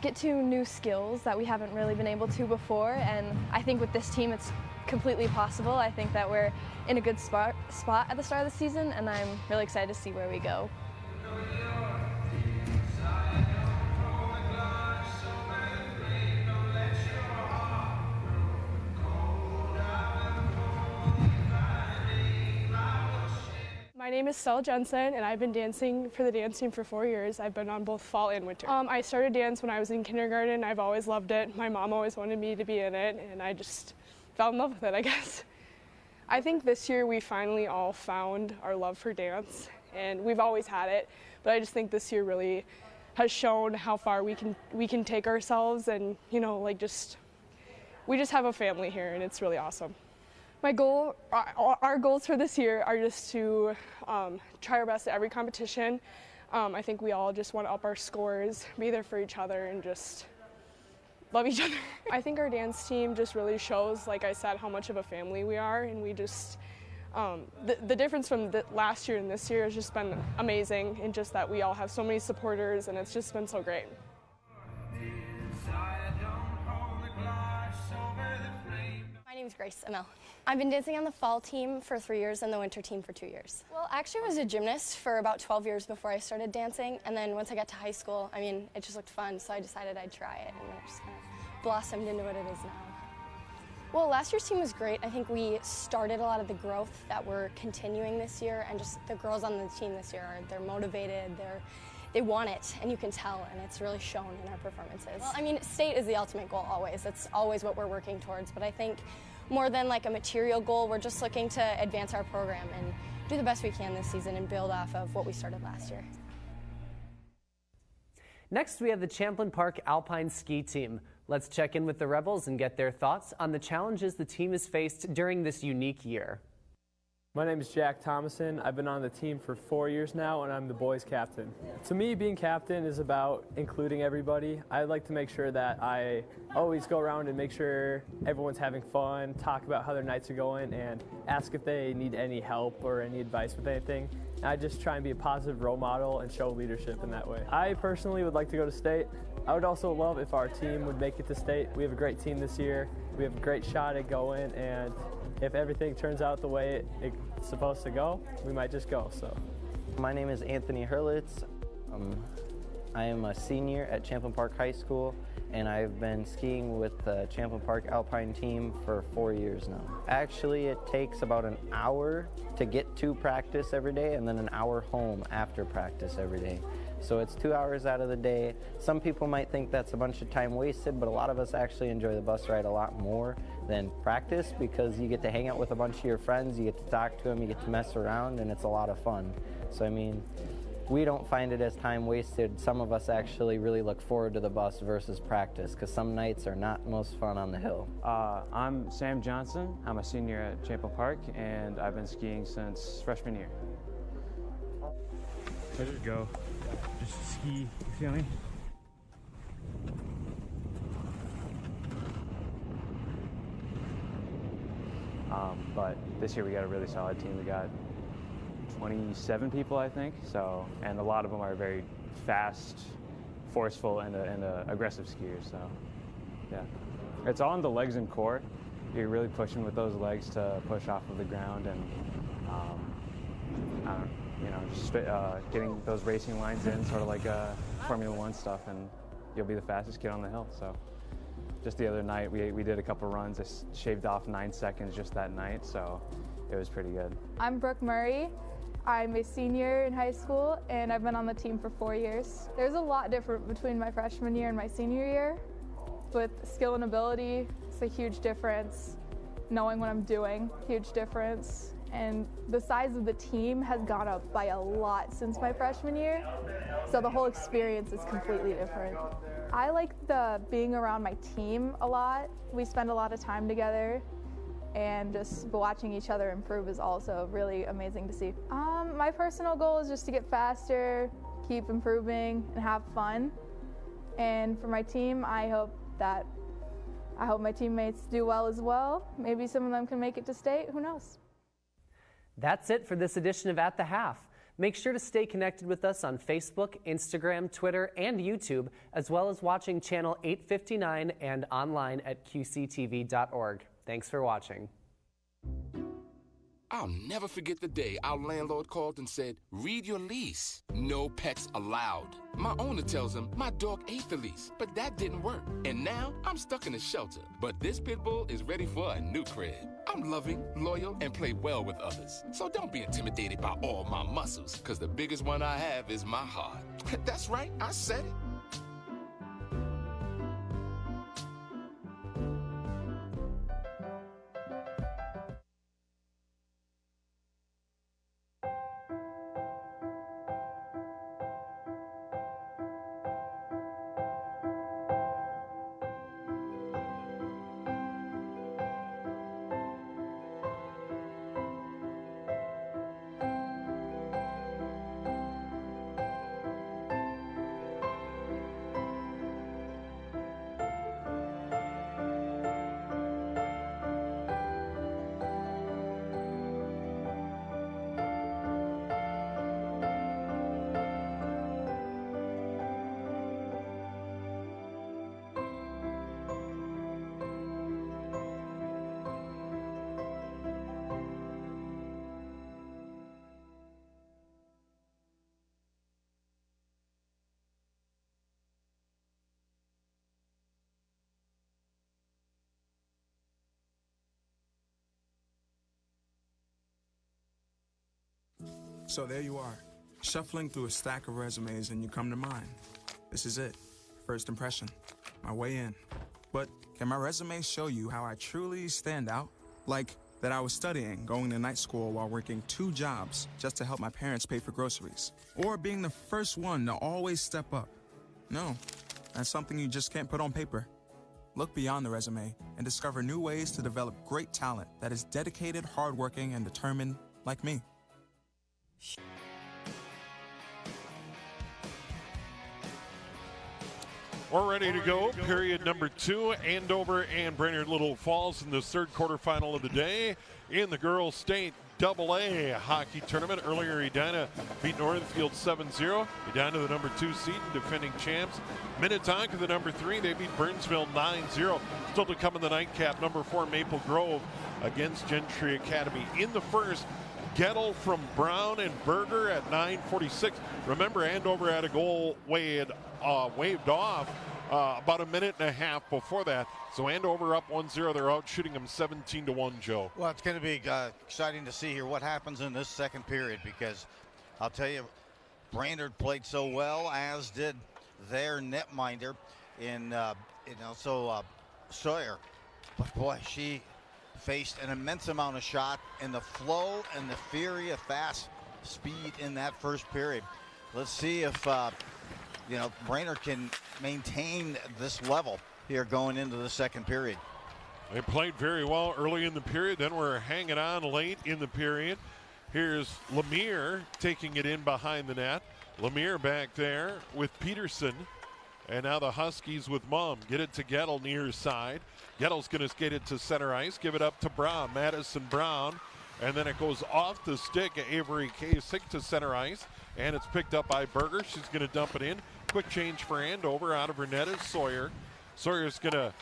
get to new skills that we haven't really been able to before, and I think with this team it's completely possible. I think that we're in a good spot at the start of the season, and I'm really excited to see where we go. My name is Stella Jensen, and I've been dancing for the dance team for 4 years. I've been on both fall and winter. I started dance when I was in kindergarten. I've always loved it. My mom always wanted me to be in it, and I just fell in love with it, I guess. I think this year we finally all found our love for dance, and we've always had it, but I just think this year really has shown how far we can take ourselves, and we just have a family here, and it's really awesome. Our goals for this year are just to try our best at every competition. I think we all just want to up our scores, be there for each other, and just love each other. I think our dance team just really shows, like I said, how much of a family we are, and we just, the difference from last year and this year has just been amazing, and just that we all have so many supporters, and it's just been so great. My name is Grace Amel. I've been dancing on the fall team for 3 years and the winter team for 2 years. Well, actually I was a gymnast for about 12 years before I started dancing, and then once I got to high school, it just looked fun, so I decided I'd try it, and it just kind of blossomed into what it is now. Well, last year's team was great. I think we started a lot of the growth that we're continuing this year, and just the girls on the team this year, they're motivated, they want it, and you can tell, and it's really shown in our performances. Well, state is the ultimate goal always. That's always what we're working towards, but I think more than like a material goal, we're just looking to advance our program and do the best we can this season and build off of what we started last year. Next, we have the Champlain Park Alpine Ski Team. Let's check in with the Rebels and get their thoughts on the challenges the team has faced during this unique year. My name is Jack Thomason. I've been on the team for 4 years now, and I'm the boys' captain. To me, being captain is about including everybody. I like to make sure that I always go around and make sure everyone's having fun, talk about how their nights are going, and ask if they need any help or any advice with anything. I just try and be a positive role model and show leadership in that way. I personally would like to go to state. I would also love if our team would make it to state. We have a great team this year. We have a great shot at going, and if everything turns out the way it's supposed to go, we might just go. So, my name is Anthony Hurlitz. I am a senior at Champlain Park High School, and I've been skiing with the Champlain Park Alpine team for 4 years now. Actually, it takes about an hour to get to practice every day, and then an hour home after practice every day. So it's 2 hours out of the day. Some people might think that's a bunch of time wasted, but a lot of us actually enjoy the bus ride a lot more than practice, because you get to hang out with a bunch of your friends, you get to talk to them, you get to mess around, and it's a lot of fun. So we don't find it as time wasted. Some of us actually really look forward to the bus versus practice, because some nights are not most fun on the hill. I'm Sam Johnson. I'm a senior at Champlain Park, and I've been skiing since freshman year. I just go. Just ski, you feel me? But this year we got a really solid team. We got 27 people, I think. So, and a lot of them are very fast, forceful, and aggressive skiers. So, yeah, it's all in the legs and core. You're really pushing with those legs to push off of the ground, and just getting those racing lines in, sort of like Formula One stuff, and you'll be the fastest kid on the hill. So. Just the other night, we did a couple runs. I shaved off 9 seconds just that night, so it was pretty good. I'm Brooke Murray. I'm a senior in high school, and I've been on the team for 4 years. There's a lot different between my freshman year and my senior year. With skill and ability, it's a huge difference. Knowing what I'm doing, huge difference. And the size of the team has gone up by a lot since my freshman year, so the whole experience is completely different. I like being around my team a lot. We spend a lot of time together, and just watching each other improve is also really amazing to see. My personal goal is just to get faster, keep improving, and have fun. And for my team, I hope my teammates do well as well. Maybe some of them can make it to state, who knows? That's it for this edition of At the Half. Make sure to stay connected with us on Facebook, Instagram, Twitter, and YouTube, as well as watching Channel 859 and online at QCTV.org. Thanks for watching. I'll never forget the day our landlord called and said, read your lease. No pets allowed. My owner tells him my dog ate the lease, but that didn't work. And now I'm stuck in a shelter. But this pit bull is ready for a new crib. I'm loving, loyal, and play well with others. So don't be intimidated by all my muscles, because the biggest one I have is my heart. That's right, I said it. So there you are, shuffling through a stack of resumes and you come to mine. This is it, first impression, my way in. But can my resume show you how I truly stand out? Like that I was studying, going to night school while working 2 jobs just to help my parents pay for groceries. Or being the first one to always step up. No, that's something you just can't put on paper. Look beyond the resume and discover new ways to develop great talent that is dedicated, hardworking, and determined like me. We're ready to go. Period number 2. Andover and Brainerd-Little Falls in the third quarterfinal of the day in the girls' state AA hockey tournament. Earlier, Edina beat Northfield 7-0. Edina, the number 2 seed and defending champs. Minnetonka, the number 3. They beat Burnsville 9-0. Still to come in the nightcap, number 4 Maple Grove against Gentry Academy. In the first, Gettle from Brown and Berger at 9:46. Remember, Andover had a goal waved off about a minute and a half before that. So Andover up 1-0. They're out shooting them 17-1, Joe. Well, it's going to be exciting to see here what happens in this second period, because I'll tell you, Brainerd played so well, as did their netminder in Sawyer. But boy, she faced an immense amount of shot, and the flow and the fury of fast speed in that first period. Let's see if Brainerd can maintain this level here going into the second period. They played very well early in the period, then we're hanging on late in the period. Here's Lemire taking it in behind the net. Lemire back there with Peterson. And now the Huskies with Mum. Get it to Gettle near side. Gettle's going to skate it to center ice. Give it up to Brown. Madison Brown. And then it goes off the stick of Avery Kasich to center ice. And it's picked up by Berger. She's going to dump it in. Quick change for Andover. Out of her net is Sawyer. Sawyer's going to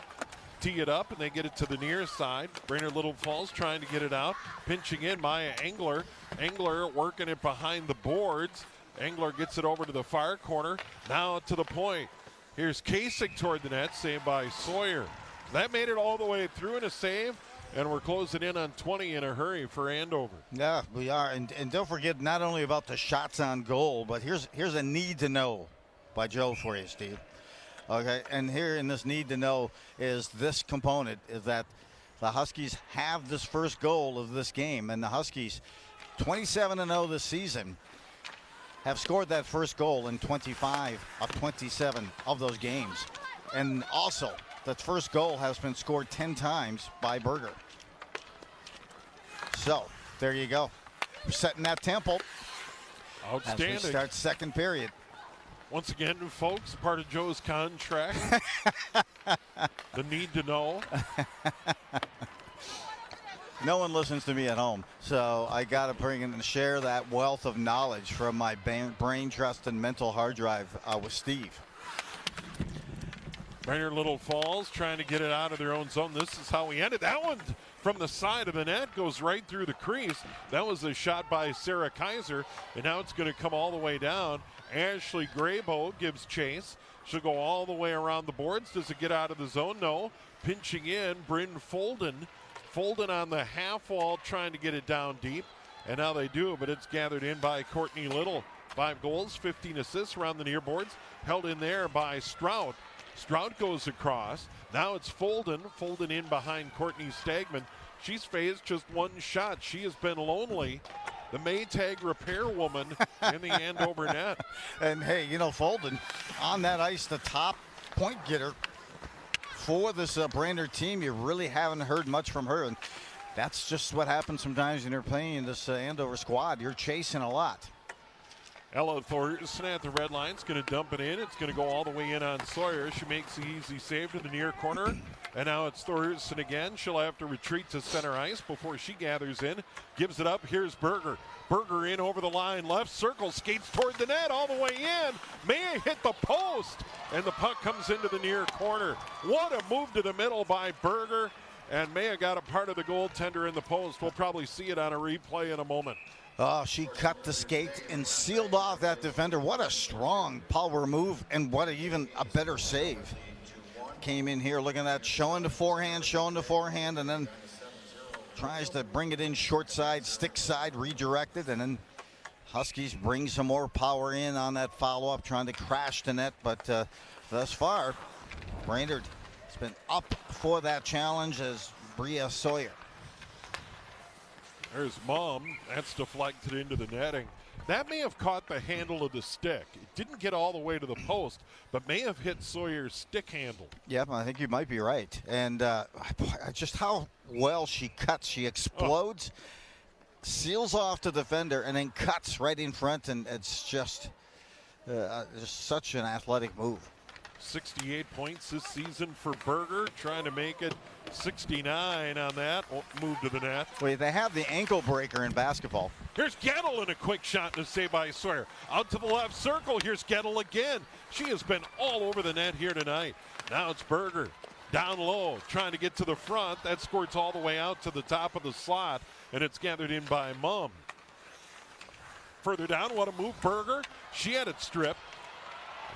tee it up, and they get it to the near side. Brainerd-Little Falls trying to get it out. Pinching in Maya Engler. Engler working it behind the boards. Engler gets it over to the far corner. Now to the point. Here's Kasich toward the net, saved by Sawyer. That made it all the way through in a save, and we're closing in on 20 in a hurry for Andover. Yeah, we are, and don't forget not only about the shots on goal, but here's a need to know by Joe for you, Steve. Okay, and here in this need to know is this component, is that the Huskies have this first goal of this game, and the Huskies 27-0 this season, have scored that first goal in 25 of 27 of those games. And also, that first goal has been scored 10 times by Berger. So, there you go. We're setting that tempo. Outstanding. As we start second period. Once again, folks, part of Joe's contract. The need to know. No one listens to me at home, so I got to bring in and share that wealth of knowledge from my brain trust and mental hard drive with Steve. Brainerd-Little Falls trying to get it out of their own zone. This is how we ended. That one from the side of the net goes right through the crease. That was a shot by Sarah Kaiser, and now it's going to come all the way down. Ashley Graybo gives chase. She'll go all the way around the boards. Does it get out of the zone? No. Pinching in, Bryn Folden. Folden on the half wall trying to get it down deep. And now they do, but it's gathered in by Courtney Little. 5 goals, 15 assists around the near boards. Held in there by Strout. Strout goes across. Now it's Folden. Folden in behind Courtney Stagman. She's faced just one shot. She has been lonely. The Maytag repair woman in the Andover net. And hey, you know, Folden on that ice, the top point getter for this Brainerd team. You really haven't heard much from her. And that's just what happens sometimes when you're playing this Andover squad. You're chasing a lot. Ella Thorson at the red line is going to dump it in. It's going to go all the way in on Sawyer. She makes the easy save to the near corner. And now it's Thorson again. She'll have to retreat to center ice before she gathers in. Gives it up. Here's Berger. Berger in over the line. Left circle. Skates toward the net all the way in. May hit the post. And the puck comes into the near corner. What a move to the middle by Berger. And Maya got a part of the goaltender in the post. We'll probably see it on a replay in a moment. Oh, she cut the skate and sealed off that defender. What a strong power move, and what even a better save. Came in here looking at showing the forehand, and then tries to bring it in short side, stick side, redirected, and then Huskies bring some more power in on that follow-up, trying to crash the net. But thus far, Brainerd has been up for that challenge as Bria Sawyer. There's Mom. That's deflected into the netting. That may have caught the handle of the stick. It didn't get all the way to the post, but may have hit Sawyer's stick handle. Yep, I think you might be right. And just how well she cuts. She explodes, seals off the defender, and then cuts right in front. And it's just such an athletic move. 68 points this season for Berger, trying to make it 69 on that move to the net. Wait, they have the ankle breaker in basketball. Here's Gettle in a quick shot and a save by Sawyer. Out to the left circle. Here's Gettle again. She has been all over the net here tonight. Now it's Berger down low, trying to get to the front. That squirts all the way out to the top of the slot, and it's gathered in by Mum. Further down, what a move, Berger. She had it stripped.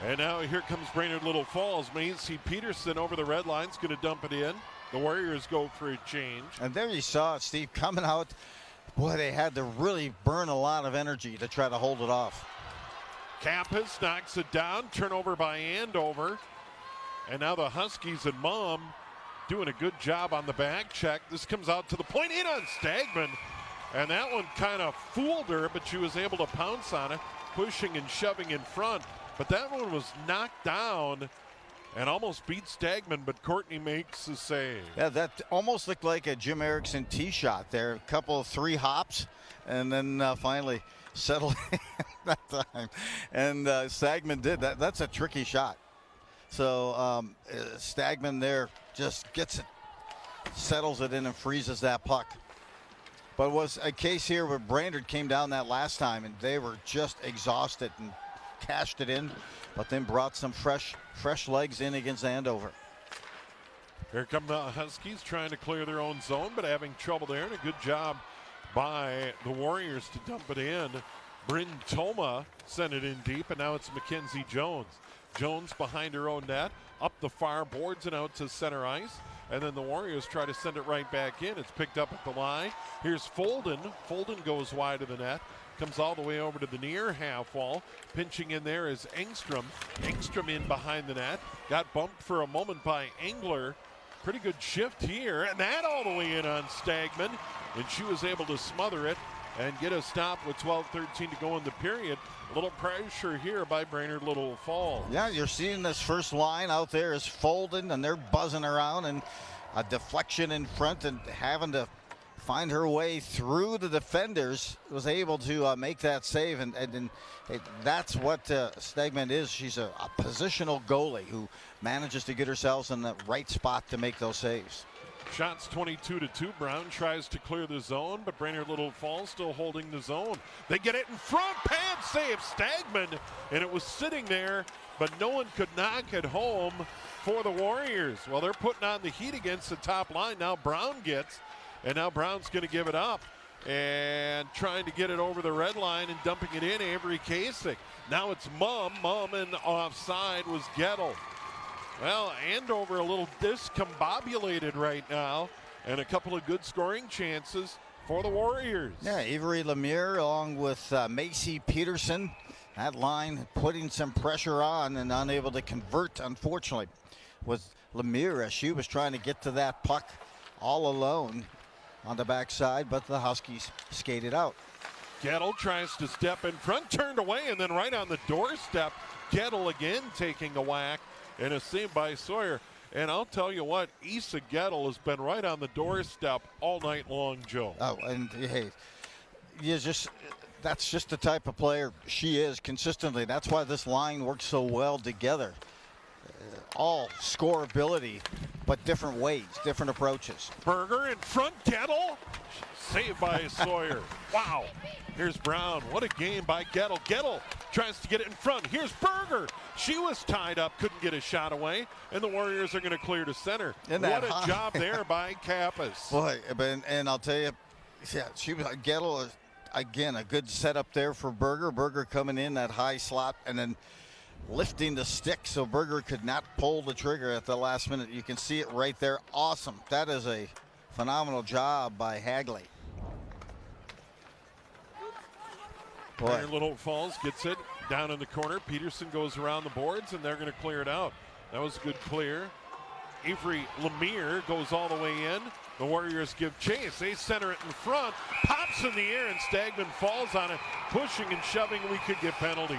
And now here comes Brainerd-Little Falls. Macy Peterson over the red line is going to dump it in. The Warriors go for a change. And there you saw it, Steve, coming out. Boy, they had to really burn a lot of energy to try to hold it off. Kappas knocks it down. Turnover by Andover. And now the Huskies and Mom doing a good job on the back check. This comes out to the point, in on Stagman. And that one kind of fooled her, but she was able to pounce on it, pushing and shoving in front. But that one was knocked down and almost beat Stagman, but Courtney makes the save. Yeah, that almost looked like a Jim Erickson tee shot there. A couple of 3 hops, and then finally settled that time. And Stagman did that. That's a tricky shot. So Stagman there just gets it, settles it in and freezes that puck. But it was a case here where Brainerd came down that last time, and they were just exhausted and cashed it in, but then brought some fresh legs in against Andover. Here come the Huskies trying to clear their own zone, but having trouble there, and a good job by the Warriors to dump it in. Bryn Toma sent it in deep, and now it's Mackenzie Jones. Jones behind her own net, up the far boards and out to center ice. And then the Warriors try to send it right back in. It's picked up at the line. Here's Folden. Folden goes wide of the net. Comes all the way over to the near half wall. Pinching in there is Engstrom. Engstrom in behind the net. Got bumped for a moment by Engler. Pretty good shift here. And that all the way in on Stagman. And she was able to smother it and get a stop with 12:13 to go in the period. A little pressure here by Brainerd-Little Falls. Yeah, you're seeing this first line out there is Folden, and they're buzzing around, and a deflection in front and having to find her way through the defenders, was able to make that save, and that's what Stagman is. She's a positional goalie who manages to get herself in the right spot to make those saves. Shots 22-2. Brown tries to clear the zone, but Brainerd-Little Falls still holding the zone. They get it in front. Pad save, Stagman, and it was sitting there, but no one could knock it home for the Warriors. Well, they're putting on the heat against the top line. Now Brown gets, and now Brown's going to give it up and trying to get it over the red line and dumping it in. Avery Kasich. Now it's Mum and offside was Gettle. Well, Andover a little discombobulated right now, and a couple of good scoring chances for the Warriors. Yeah, Avery Lemire along with Macy Peterson. That line putting some pressure on and unable to convert, unfortunately, with Lemire as she was trying to get to that puck all alone on the backside, but the Huskies skated out. Gettle tries to step in front, turned away, and then right on the doorstep, Gettle again taking a whack and a save by Sawyer. And I'll tell you what, Issa Gettle has been right on the doorstep all night long, Joe. Oh, and hey, that's just the type of player she is consistently. That's why this line works so well together. All scoreability, but different ways, different approaches. Berger in front, Gettle. Saved by Sawyer. Wow. Here's Brown. What a game by Gettle. Gettle tries to get it in front. Here's Berger. She was tied up, couldn't get a shot away, and the Warriors are going to clear to center. What a job there by Kappas. Boy, and I'll tell you, yeah, she was Gettle again, a good setup there for Berger. Berger coming in that high slot and then lifting the stick so Berger could not pull the trigger at the last minute. You can see it right there. Awesome. That is a phenomenal job by Hagley. Brainerd-Little Falls gets it down in the corner. Peterson goes around the boards, and they're going to clear it out. That was a good clear. Avery Lemire goes all the way in. The Warriors give chase. They center it in front. Pops in the air, and Stagman falls on it. Pushing and shoving, we could get penalties.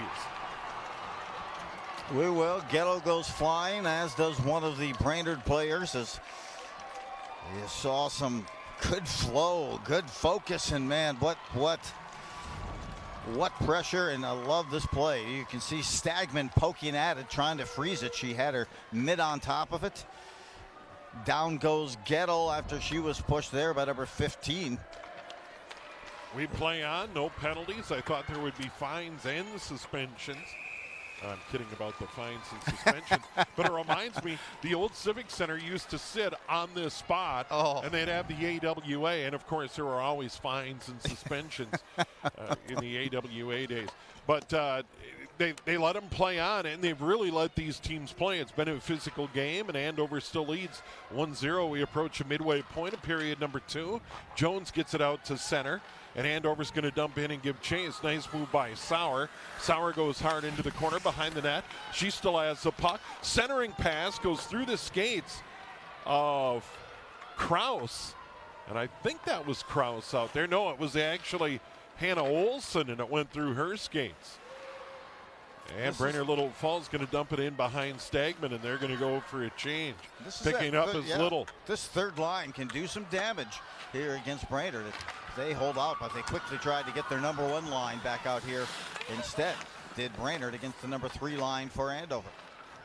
We will. Gettle goes flying, as does one of the Brainerd players. As you saw some good flow, good focus, and man, what pressure, and I love this play. You can see Stagman poking at it, trying to freeze it. She had her mid on top of it. Down goes Gettle after she was pushed there by number 15. We play on, no penalties. I thought there would be fines and suspensions. I'm kidding about the fines and suspensions, but it reminds me, the old Civic Center used to sit on this spot, and they'd have the AWA, and of course there were always fines and suspensions in the AWA days. But they let them play on, and they've really let these teams play. It's been a physical game, and Andover still leads 1-0. We approach a midway point of period number 2. Jones gets it out to center, and Andover's going to dump in and give chase. Nice move by Sauer. Sauer goes hard into the corner behind the net. She still has the puck. Centering pass goes through the skates of Kraus, and I think that was Kraus out there. No, it was actually Hannah Olsen, and it went through her skates. And Brainerd-Little Falls going to dump it in behind Stagman, and they're going to go for a change. Picking up as Little. This third line can do some damage here against Brainerd. They hold out, but they quickly tried to get their number 1 line back out here instead. Did Brainerd against the number 3 line for Andover.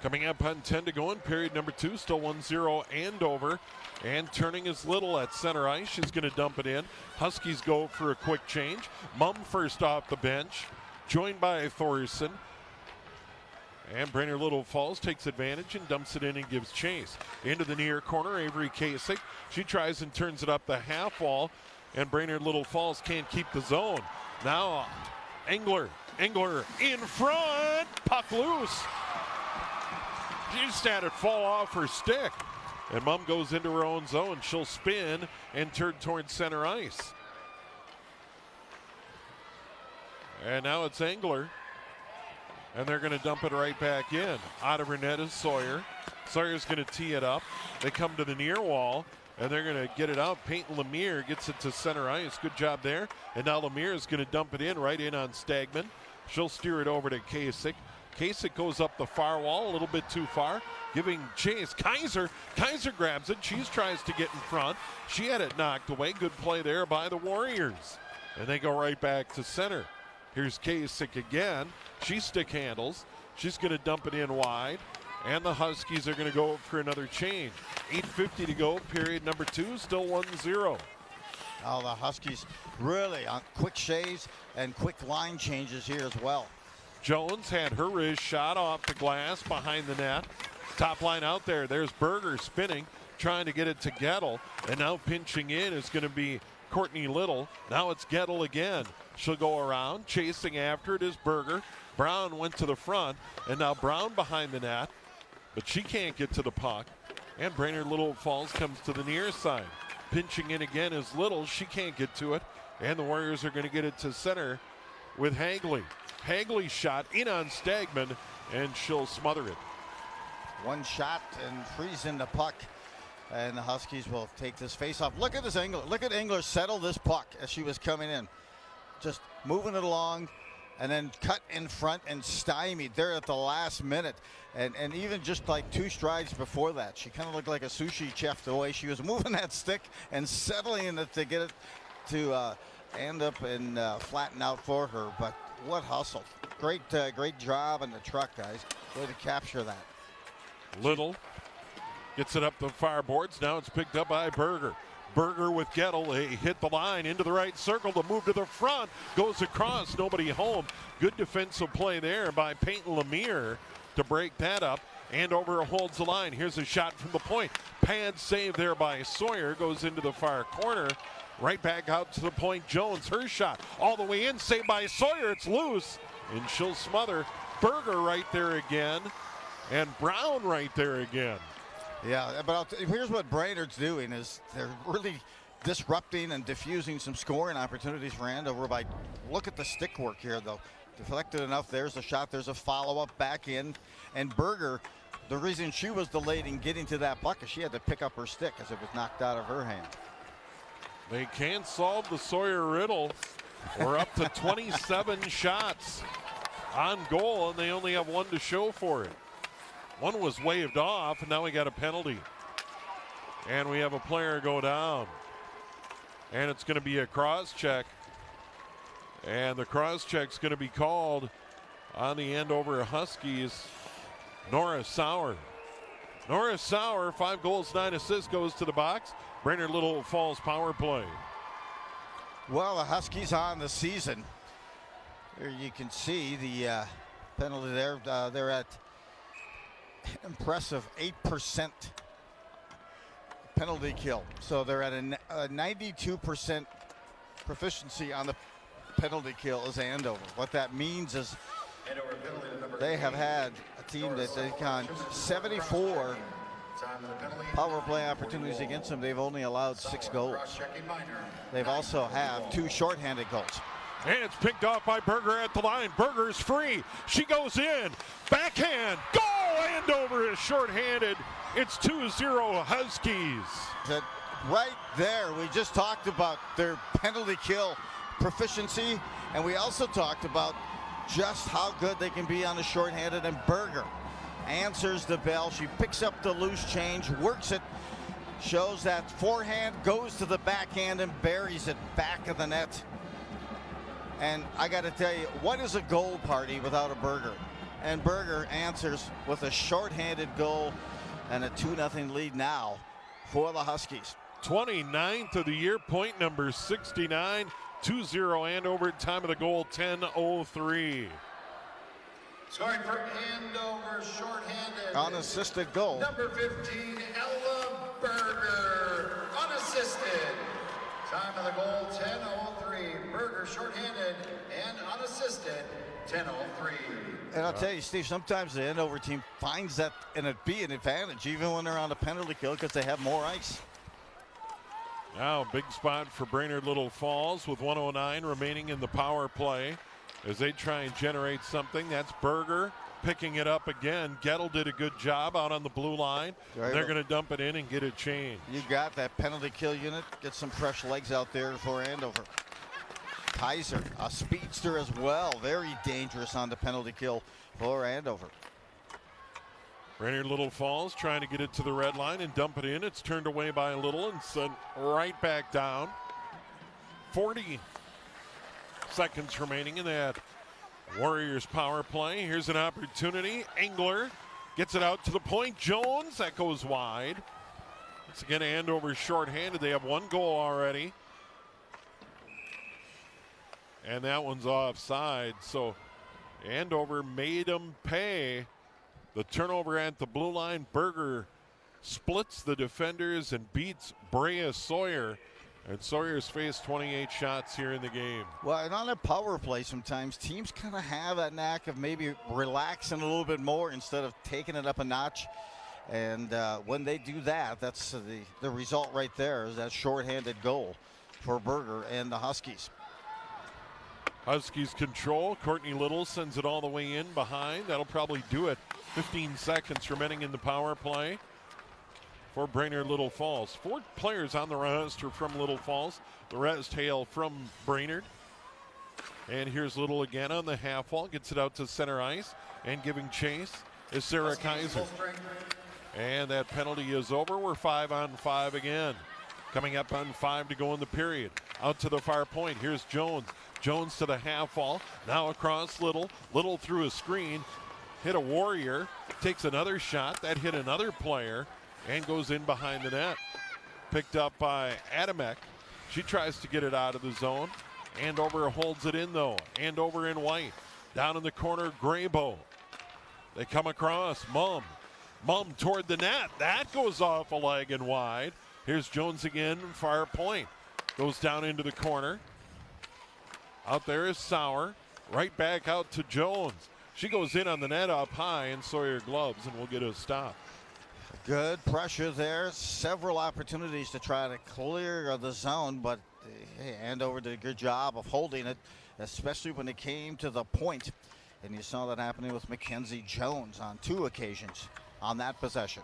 Coming up on 10 to go in period number 2, still 1-0 Andover. And turning is Little at center ice. She's going to dump it in. Huskies go for a quick change. Mum first off the bench, joined by Thorson. And Brainerd-Little Falls takes advantage and dumps it in and gives chase. Into the near corner, Avery Kasich. She tries and turns it up the half wall, and Brainerd-Little Falls can't keep the zone. Now Engler in front, puck loose. She just had it fall off her stick. And Mum goes into her own zone. She'll spin and turn towards center ice. And now it's Engler. And they're going to dump it right back in. Out of her net is Sawyer. Sawyer's going to tee it up. They come to the near wall, and they're going to get it out. Peyton Lemire gets it to center ice. Good job there. And now Lemire is going to dump it in right in on Stagman. She'll steer it over to Kasich. Kasich goes up the far wall a little bit too far, giving chase. Kaiser grabs it. She tries to get in front. She had it knocked away. Good play there by the Warriors. And they go right back to center. Here's Kasich again. She stick handles. She's going to dump it in wide. And the Huskies are going to go for another change. 8:50 to go, period number 2, still 1-0. Oh, the Huskies really on quick shaves and quick line changes here as well. Jones had her wrist shot off the glass behind the net. Top line out there. There's Berger spinning, trying to get it to Gettle. And now pinching in is going to be Courtney Little. Now it's Gettle again. She'll go around. Chasing after it is Berger. Brown went to the front. And now Brown behind the net. But she can't get to the puck. And Brainerd-Little Falls comes to the near side. Pinching in again is Little. She can't get to it. And the Warriors are going to get it to center with Hagley. Hagley's shot in on Stagman, and she'll smother it. One shot and freeze in the puck. And the Huskies will take this face-off. Look at this Engler. Look at Engler settle this puck as she was coming in. Just moving it along and then cut in front and stymied there at the last minute. And even just like 2 strides before that, she kind of looked like a sushi chef the way she was moving that stick and settling it to get it to end up and flatten out for her. But what hustle. Great job in the truck, guys. Way to capture that. Little gets it up the far boards. Now it's picked up by Berger. Berger with Gettle. They hit the line into the right circle to move to the front. Goes across. Nobody home. Good defensive play there by Peyton Lemire to break that up. Andover holds the line. Here's a shot from the point. Pad save there by Sawyer. Goes into the far corner. Right back out to the point. Jones, her shot. All the way in. Saved by Sawyer. It's loose. And she'll smother. Berger right there again. And Brown right there again. Yeah, but here's what Brainerd's doing is they're really disrupting and diffusing some scoring opportunities for Andover by, look at the stick work here though. Deflected enough, there's a shot, there's a follow-up back in. And Berger, the reason she was delayed in getting to that puck is she had to pick up her stick as it was knocked out of her hand. They can't solve the Sawyer riddle. We're up to 27 shots on goal, and they only have 1 to show for it. 1 was waved off, and now we got a penalty. And we have a player go down. And it's going to be a cross check. And the cross check's going to be called on the Andover Huskies. Nora Sauer. Nora Sauer, 5 goals, 9 assists, goes to the box. Brainerd-Little Falls power play. Well, the Huskies on the season. Here you can see the penalty there. They're at impressive 8% penalty kill. So they're at a 92% proficiency on the penalty kill as Andover. What that means is they have had a team that they've gone 74 power play opportunities against them. They've only allowed 6 goals. They've also have 2 shorthanded goals. And it's picked off by Berger at the line. Berger's free. She goes in. Backhand. Goal! Andover is shorthanded. It's 2-0 Huskies. Right there, we just talked about their penalty kill proficiency, and we also talked about just how good they can be on the shorthanded, and Berger answers the bell. She picks up the loose change, works it, shows that forehand, goes to the backhand and buries it back of the net. And I got to tell you, what is a goal party without a Berger? And Berger answers with a shorthanded goal and a 2-0 lead now for the Huskies. 29th of the year, point number 69. 2-0 Andover, time of the goal 10:03. Scoring for Andover, shorthanded. Unassisted goal. Number 15, Ella Berger, unassisted. Time of the goal 10:03. Berger shorthanded and unassisted 10:03. And I'll tell you, Steve, sometimes the Andover team finds that and it be an advantage even when they're on a penalty kill because they have more ice. Now big spot for Brainerd-Little Falls with 1:09 remaining in the power play as they try and generate something. That's Berger picking it up again. Gettle did a good job out on the blue line. Right. They're going to dump it in and get it changed. You got that penalty kill unit. Get some fresh legs out there for Andover. Kaiser, a speedster as well. Very dangerous on the penalty kill for Andover. Brainerd-Little Falls trying to get it to the red line and dump it in. It's turned away by Little and sent right back down. 40 seconds remaining in that Warriors power play. Here's an opportunity. Engler Gets it out to the point. Jones, that goes wide. Once again, Andover shorthanded. They have 1 goal already. And that one's offside. So Andover made them pay. The turnover at the blue line. Berger splits the defenders and beats Brea Sawyer. And Sawyer's faced 28 shots here in the game. Well, and on a power play sometimes, teams kind of have that knack of maybe relaxing a little bit more instead of taking it up a notch. And when they do that, that's the result right there is that shorthanded goal for Berger and the Huskies. Huskies control. Courtney Little sends it all the way in behind. That'll probably do it. 15 seconds remaining in the power play for Brainerd-Little Falls. 4 players on the roster from Little Falls. The rest hail from Brainerd. And here's Little again on the half wall. Gets it out to center ice. And giving chase is Sarah Kaiser. And that penalty is over. We're 5-on-5 again. Coming up on 5 to go in the period. Out to the far point. Here's Jones. Jones to the half wall. Now across Little. Little through a screen. Hit a Warrior. Takes another shot. That hit another player. And goes in behind the net. Picked up by Adamek. She tries to get it out of the zone. Andover holds it in though. Andover in white. Down in the corner, Graybo. They come across. Mumm toward the net. That goes off a leg and wide. Here's Jones again, far point. Goes down into the corner. Out there is Sauer. Right back out to Jones. She goes in on the net up high, and Sawyer gloves, and we'll get a stop. Good pressure there. Several opportunities to try to clear the zone, but hey, Andover did a good job of holding it, especially when it came to the point. And you saw that happening with Mackenzie Jones on 2 occasions on that possession.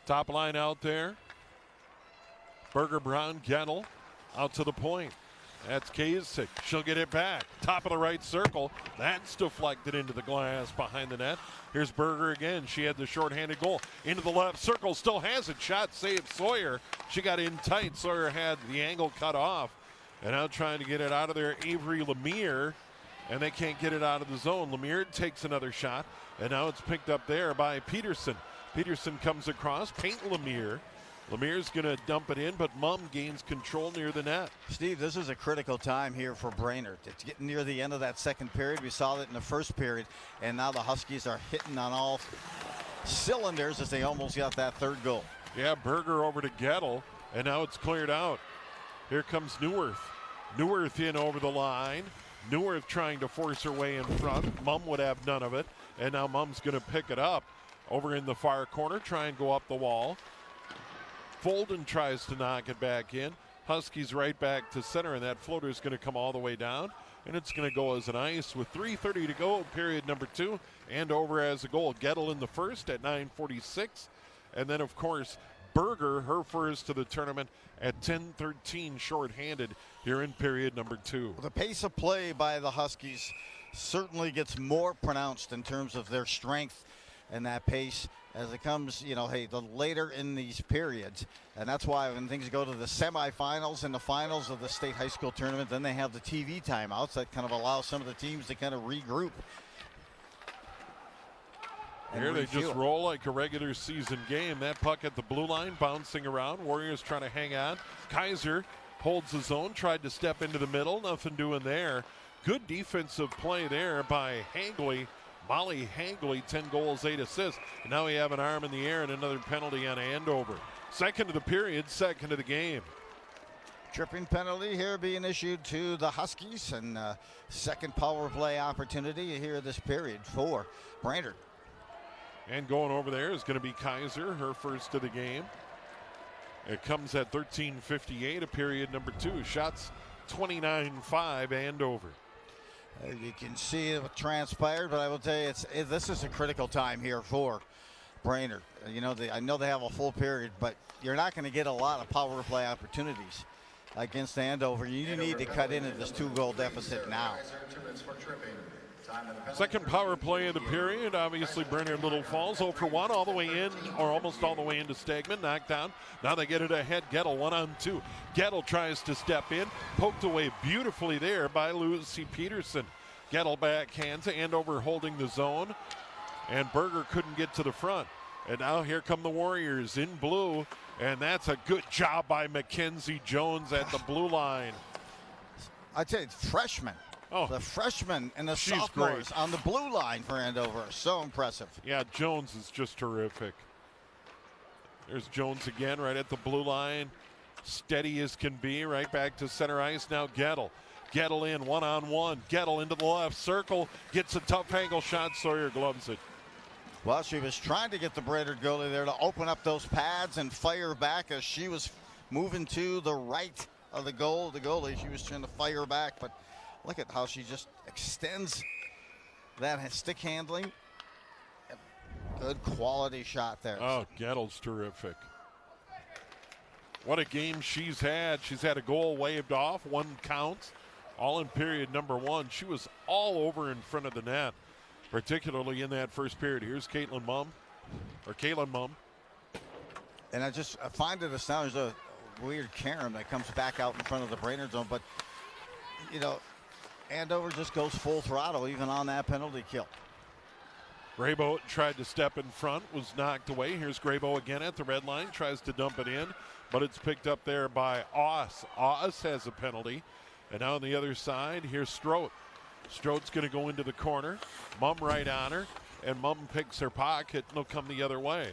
Top line out there. Berger, Brown, Gettle out to the point. That's Kasich. She'll get it back. Top of the right circle. That's deflected into the glass behind the net. Here's Berger again. She had the shorthanded goal. Into the left circle. Still has it. Shot saved Sawyer. She got in tight. Sawyer had the angle cut off. And now trying to get it out of there, Avery Lemire. And they can't get it out of the zone. Lemire takes another shot. And now it's picked up there by Peterson. Peterson comes across. Paint Lemire. Lemire's going to dump it in, but Mumm gains control near the net. Steve, this is a critical time here for Brainerd. It's getting near the end of that second period. We saw that in the first period, and now the Huskies are hitting on all cylinders as they almost got that 3rd goal. Yeah, Berger over to Gettle, and now it's cleared out. Here comes Neuwirth. Neuwirth in over the line. Neuwirth trying to force her way in front. Mumm would have none of it, and now Mumm's going to pick it up over in the far corner, try and go up the wall. Folden tries to knock it back in. Huskies right back to center, and that floater is going to come all the way down, and it's going to go as an ice with 3:30 to go, period number 2. Andover has a goal. Gettle in the first at 9:46, and then, of course, Berger, her first to the tournament at 10:13 shorthanded here in period number 2. The pace of play by the Huskies certainly gets more pronounced in terms of their strength and that pace as it comes, you know, hey, the later in these periods. And that's why when things go to the semifinals and the finals of the state high school tournament, then they have the TV timeouts that kind of allow some of the teams to kind of regroup. Here they just roll like a regular season game. That puck at the blue line bouncing around. Warriors trying to hang on. Kaiser holds the zone, tried to step into the middle. Nothing doing there. Good defensive play there by Hagley. Molly Hagley, 10 goals, 8 assists. And now we have an arm in the air and another penalty on Andover. Second of the period, second of the game. Tripping penalty here being issued to the Huskies, and second power play opportunity here this period for Brainerd. And going over there is going to be Kaiser, her first of the game. It comes at 13:58 of period number 2. Shots 29-5 Andover. You can see it transpired, but I will tell you, this is a critical time here for Brainerd. You know, I know they have a full period, but you're not going to get a lot of power play opportunities against Andover. You need to cut into this 2-goal deficit now. Second power play of the period. Obviously, Brainerd-Little Falls 0 for 1 all the way in, or almost all the way into Stegman. Knocked down. Now they get it ahead. Gettle 1-on-2. Gettle tries to step in. Poked away beautifully there by Lucy Peterson. Gettle backhands. Andover holding the zone. and Berger couldn't get to the front. And now here come the Warriors in blue, and that's a good job by Mackenzie Jones at the blue line. I tell you, freshmen. Oh, the freshmen and the she's sophomores great. on the blue line for Andover are so impressive. Yeah, Jones is just terrific. There's Jones again right at the blue line. Steady as can be, right back to center ice. Now Gettle. Gettle in one-on-one. Gettle into the left circle. Gets a tough angle shot. Sawyer gloves it. Well, she was trying to get the Brainerd goalie there to open up those pads and fire back as she was moving to the right of the goal. The goalie, she was trying to fire back, but look at how she just extends that stick handling. Good quality shot there. Oh, Gettle's terrific. What a game she's had. She's had a goal waved off, one count, all in period number one. She was all over in front of the net, particularly in that first period. Here's Caitlin Mumm. And I find it astounding. There's a weird Karen that comes back out in front of the Brainerd zone, but, you know, Andover just goes full throttle even on that penalty kill. Graybo tried to step in front, was knocked away. Here's Graybo again at the red line, tries to dump it in, but it's picked up there by Oss. Oss has a penalty. And now on the other side, here's Strout. Strout's going to go into the corner. Mumm right on her, and Mumm picks her pocket, and they'll come the other way.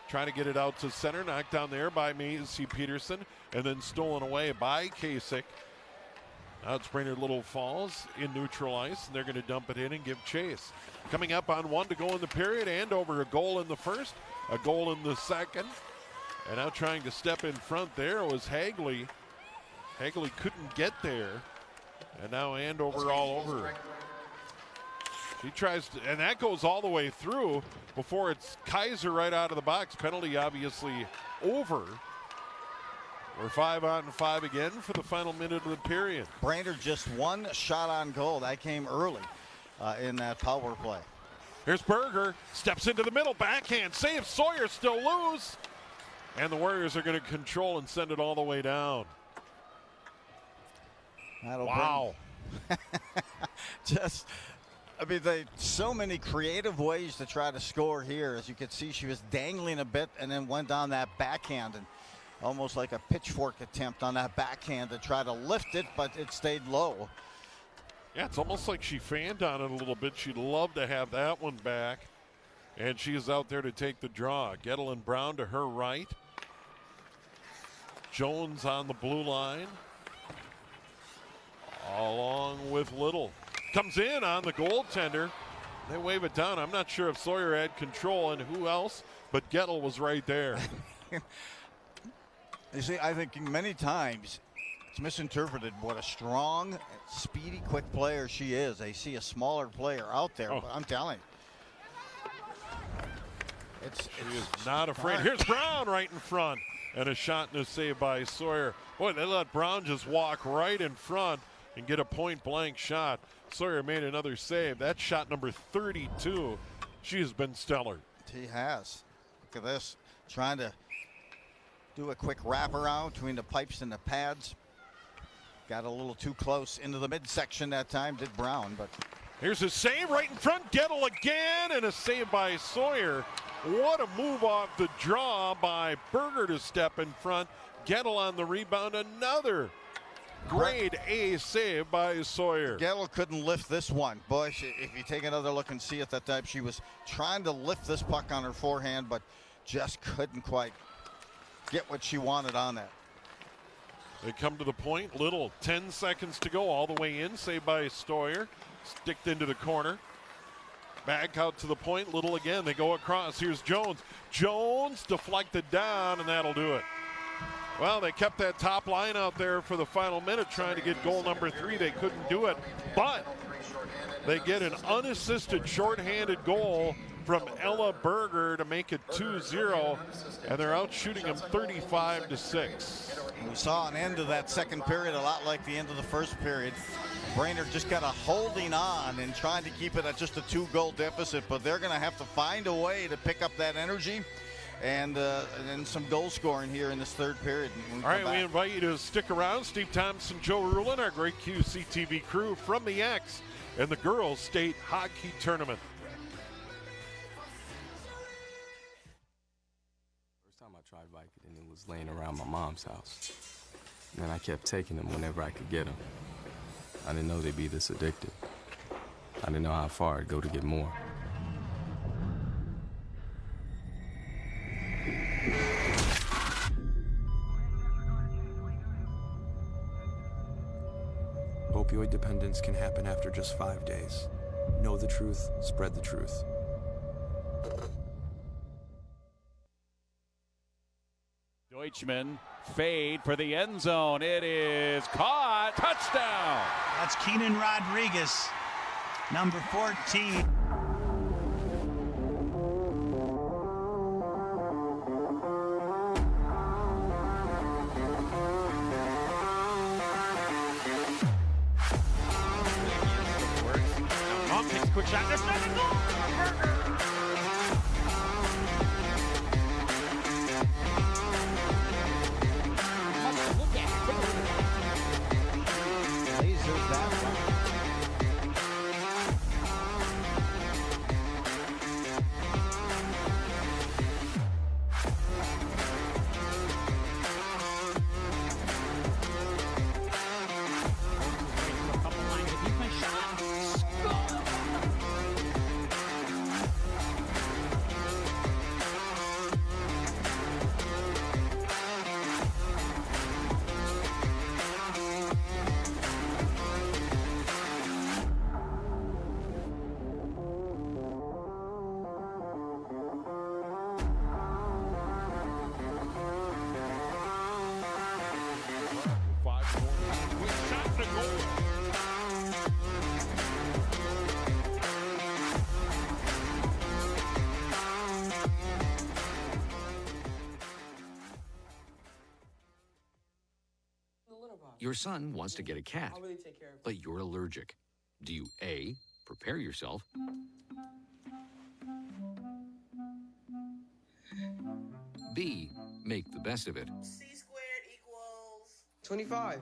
Trying to get it out to center, knocked down there by Maisie Peterson, and then stolen away by Kasich. Now it's Brainerd-Little Falls in neutral ice, and they're going to dump it in and give chase. Coming up on 1 to go in the period. Andover a goal in the first, a goal in the second. And now trying to step in front there was Hagley. Hagley couldn't get there. And now Andover all over her. She tries to, and that goes all the way through before it's Kaiser right out of the box. Penalty obviously over. We're 5-on-5 again for the final minute of the period. Brainerd just one shot on goal. That came early in that power play. Here's Berger, steps into the middle, backhand, save, Sawyer still loose. And the Warriors are going to control and send it all the way down. Wow. So many creative ways to try to score here. As you can see, she was dangling a bit and then went on that backhand, and almost like a pitchfork attempt on that backhand to try to lift it, but it stayed low. Yeah, it's almost like she fanned on it a little bit. She'd love to have that one back. And she is out there to take the draw. Gettle and Brown to her right. Jones on the blue line. Along with Little. Comes in on the goaltender. They wave it down. I'm not sure if Sawyer had control and who else, but Gettle was right there. You see, I think many times it's misinterpreted what a strong, speedy, quick player she is. They see a smaller player out there, but I'm telling you. She is not afraid. Here's Brown right in front. And a shot and a save by Sawyer. Boy, they let Brown just walk right in front and get a point-blank shot. Sawyer made another save. That's shot number 32. She has been stellar. She has. Look at this. Trying to do a quick wraparound between the pipes and the pads. Got a little too close into the midsection that time, did Brown. But here's a save right in front. Gettle again, and a save by Sawyer. What a move off the draw by Berger to step in front. Gettle on the rebound. Another grade A save by Sawyer. Gettle couldn't lift this one. Boy, if you take another look and see at that time, she was trying to lift this puck on her forehand, but just couldn't quite get what she wanted on that. They come to the point. Little, 10 seconds to go, all the way in. Saved by Sawyer. Sticked into the corner. Back out to the point. Little again. They go across. Here's Jones. Jones deflected down, and that'll do it. Well, they kept that top line out there for the final minute trying to get goal number 3. They couldn't do it, but they get an unassisted shorthanded goal from Ella Berger to make it 2-0, and they're out shooting them 35-6. We saw an end of that second period a lot like the end of the first period. Brainerd just kind of holding on and trying to keep it at just a 2-goal deficit, but they're going to have to find a way to pick up that energy and some goal scoring here in this third period. All right, we invite you to stick around. Steve Thompson, Joe Rulin, our great QCTV crew from the X and the Girls State Hockey Tournament. tried biking and it was laying around my mom's house. And then I kept taking them whenever I could get them. I didn't know they'd be this addictive. I didn't know how far I'd go to get more. Opioid dependence can happen after just 5 days. Know the truth, spread the truth. Deutschman, fade for the end zone. It is caught. Touchdown. That's Keenan Rodriguez, number 14. Long takes a quick shot. There's nothing more. Lasers that one. Your son wants to get a cat, but you're allergic. Do you A, prepare yourself, B, make the best of it, C squared equals 25.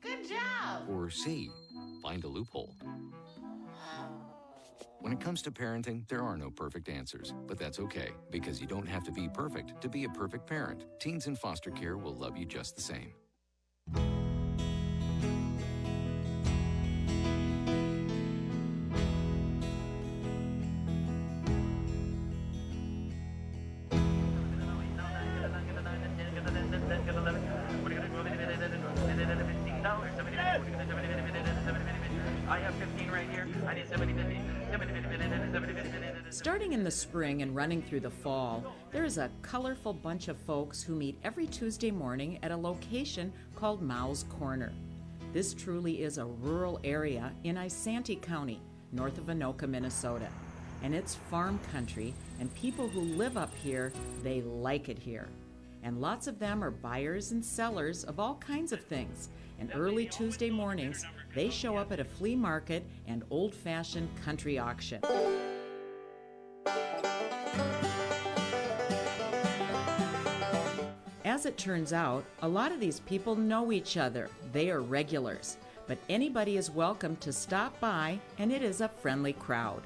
Good job. or C, find a loophole? When it comes to parenting, there are no perfect answers, but that's okay, because you don't have to be perfect to be a perfect parent. Teens in foster care will love you just the same. I have 15 right here. I need 70. Starting in the spring and running through the fall, there is a colorful bunch of folks who meet every Tuesday morning at a location called Mao's Corner. This truly is a rural area in Isanti County, north of Anoka, Minnesota. And it's farm country, and people who live up here, they like it here. And lots of them are buyers and sellers of all kinds of things. And early Tuesday mornings, they show up at a flea market and old-fashioned country auction. As it turns out, a lot of these people know each other. They are regulars. But anybody is welcome to stop by, and it is a friendly crowd.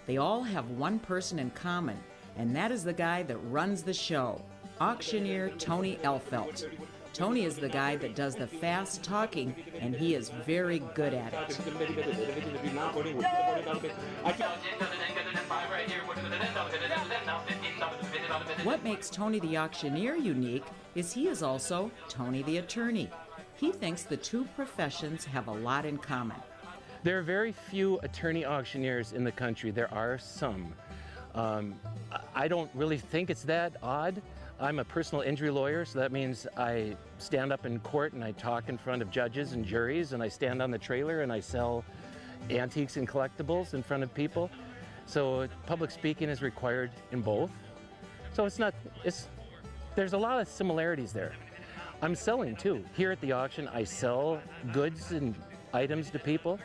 They all have one person in common, and that is the guy that runs the show, auctioneer Tony Elfelt. Tony is the guy that does the fast talking, and he is very good at it. What makes Tony the auctioneer unique is he is also Tony the attorney. He thinks the two professions have a lot in common. There are very few attorney auctioneers in the country. There are some. I don't really think it's that odd. I'm a personal injury lawyer, so that means I stand up in court and I talk in front of judges and juries, and I stand on the trailer and I sell antiques and collectibles in front of people. So public speaking is required in both. So there's a lot of similarities there. I'm selling too. Here at the auction, I sell goods and items to people,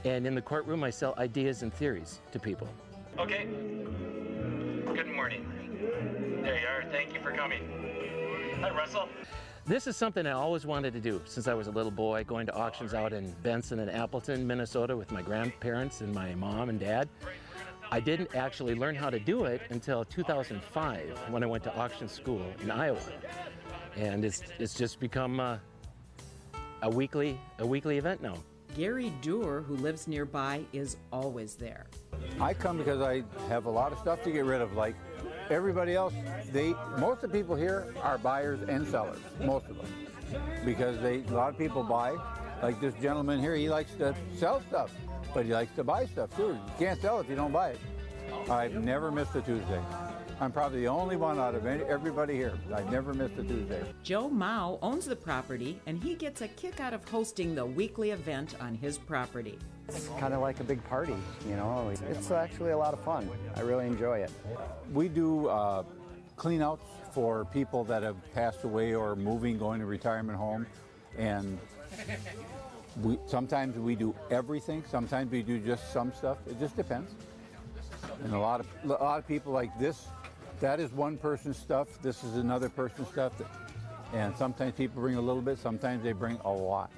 and in the courtroom, I sell ideas and theories to people. Okay. Good morning. There you are. Thank you for coming. Hi, Russell. This is something I always wanted to do since I was a little boy, going to auctions out in Benson and Appleton, Minnesota with my grandparents and my mom and dad. I didn't actually learn how to do it until 2005 when I went to auction school in Iowa. And it's just become a weekly event now. Gary Doer, who lives nearby, is always there. I come because I have a lot of stuff to get rid of. Like everybody else, most of the people here are buyers and sellers, most of them. Because a lot of people buy, like this gentleman here, he likes to sell stuff, but he likes to buy stuff too. You can't sell it if you don't buy it. I've never missed a Tuesday. I'm probably the only one out of everybody here. I've never missed a Tuesday. Joe Mao owns the property, and he gets a kick out of hosting the weekly event on his property. It's kind of like a big party, you know. It's actually a lot of fun. I really enjoy it. We do cleanouts for people that have passed away or moving, going to retirement home, and sometimes we do everything. Sometimes we do just some stuff. It just depends. And a lot of people like this. That is one person's stuff. This is another person's stuff. And sometimes people bring a little bit. Sometimes they bring a lot.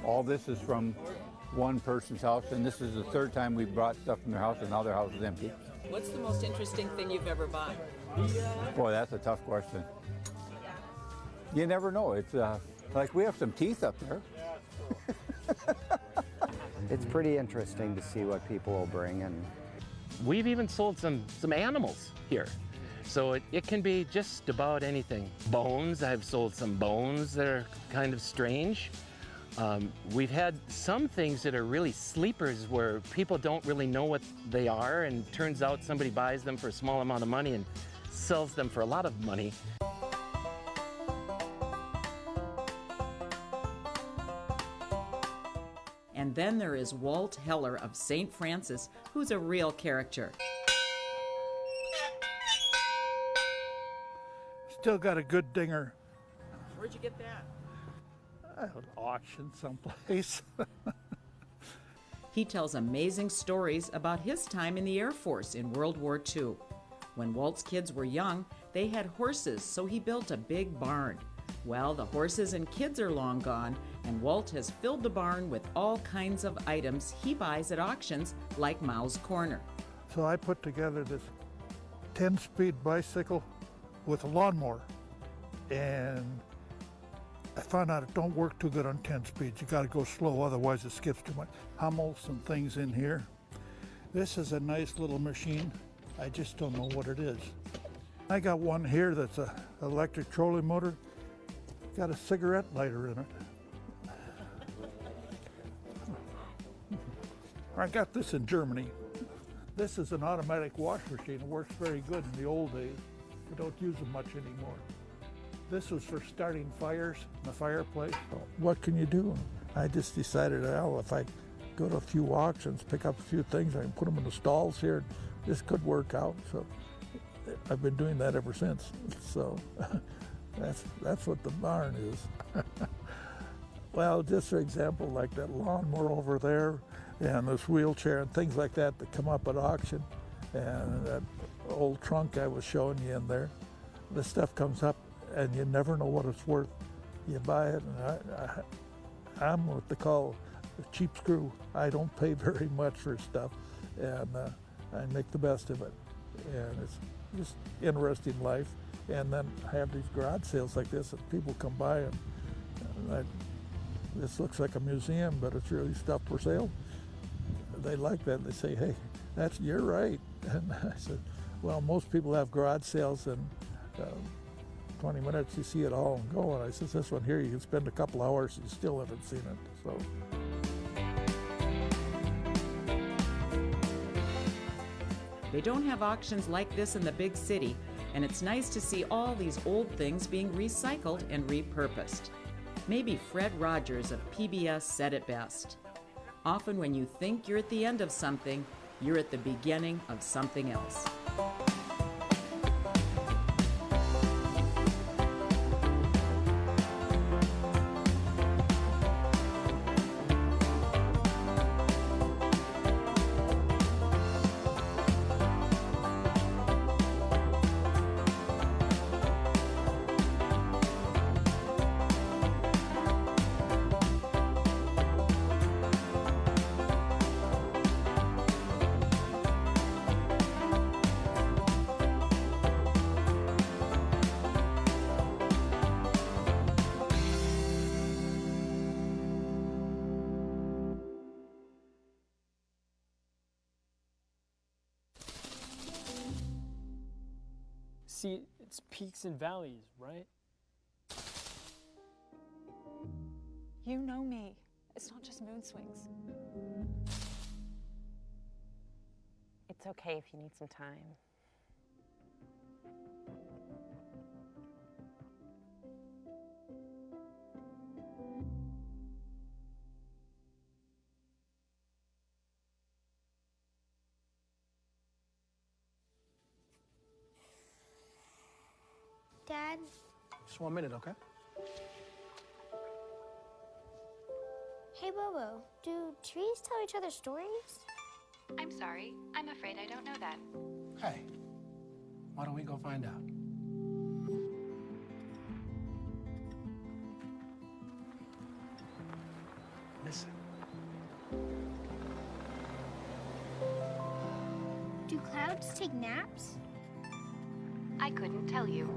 All this is from one person's house, and this is the third time we've brought stuff from their house, and now their house is empty. What's the most interesting thing you've ever bought? Boy, that's a tough question. You never know. It's like we have some teeth up there. It's pretty interesting to see what people will bring. And we've even sold some animals here. So it can be just about anything. Bones, I've sold some bones that are kind of strange. We've had some things that are really sleepers where people don't really know what they are, and turns out somebody buys them for a small amount of money and sells them for a lot of money. And then there is Walt Heller of St. Francis, who's a real character. Still got a good dinger. Where'd you get that? An auction someplace. He tells amazing stories about his time in the Air Force in World War II. When Walt's kids were young, they had horses, so he built a big barn. Well, the horses and kids are long gone, and Walt has filled the barn with all kinds of items he buys at auctions like Mao's Corner. So I put together this 10-speed bicycle with a lawnmower, and I found out it don't work too good on 10 speeds. You got to go slow, otherwise it skips too much. Hummel some things in here. This is a nice little machine. I just don't know what it is. I got one here that's an electric trolley motor. Got a cigarette lighter in it. I got this in Germany. This is an automatic wash machine. It works very good in the old days. We don't use them much anymore. This was for starting fires in the fireplace. What can you do? I just decided, well, if I go to a few auctions, pick up a few things, I can put them in the stalls here. This could work out. So I've been doing that ever since. So that's what the barn is. Well, just for example, like that lawnmower over there and this wheelchair and things like that come up at auction, and that old trunk I was showing you in there, this stuff comes up and you never know what it's worth. You buy it, and I'm what they call a cheap screw. I don't pay very much for stuff, and I make the best of it. And it's just interesting life. And then I have these garage sales like this, and people come by and this looks like a museum, but it's really stuff for sale. They like that. They say, hey, you're right. And I said, well, most people have garage sales in 20 minutes, you see it all and go. And I said, this one here, you can spend a couple hours, you still haven't seen it. So. They don't have auctions like this in the big city, and it's nice to see all these old things being recycled and repurposed. Maybe Fred Rogers of PBS said it best. Often when you think you're at the end of something, you're at the beginning of something else. see its peaks and valleys, right? You know me. It's not just mood swings. It's okay if you need some time. Dad? Just 1 minute, okay? Hey, Bobo, do trees tell each other stories? I'm sorry. I'm afraid I don't know that. Hey, why don't we go find out? Listen. Do clouds take naps? I couldn't tell you.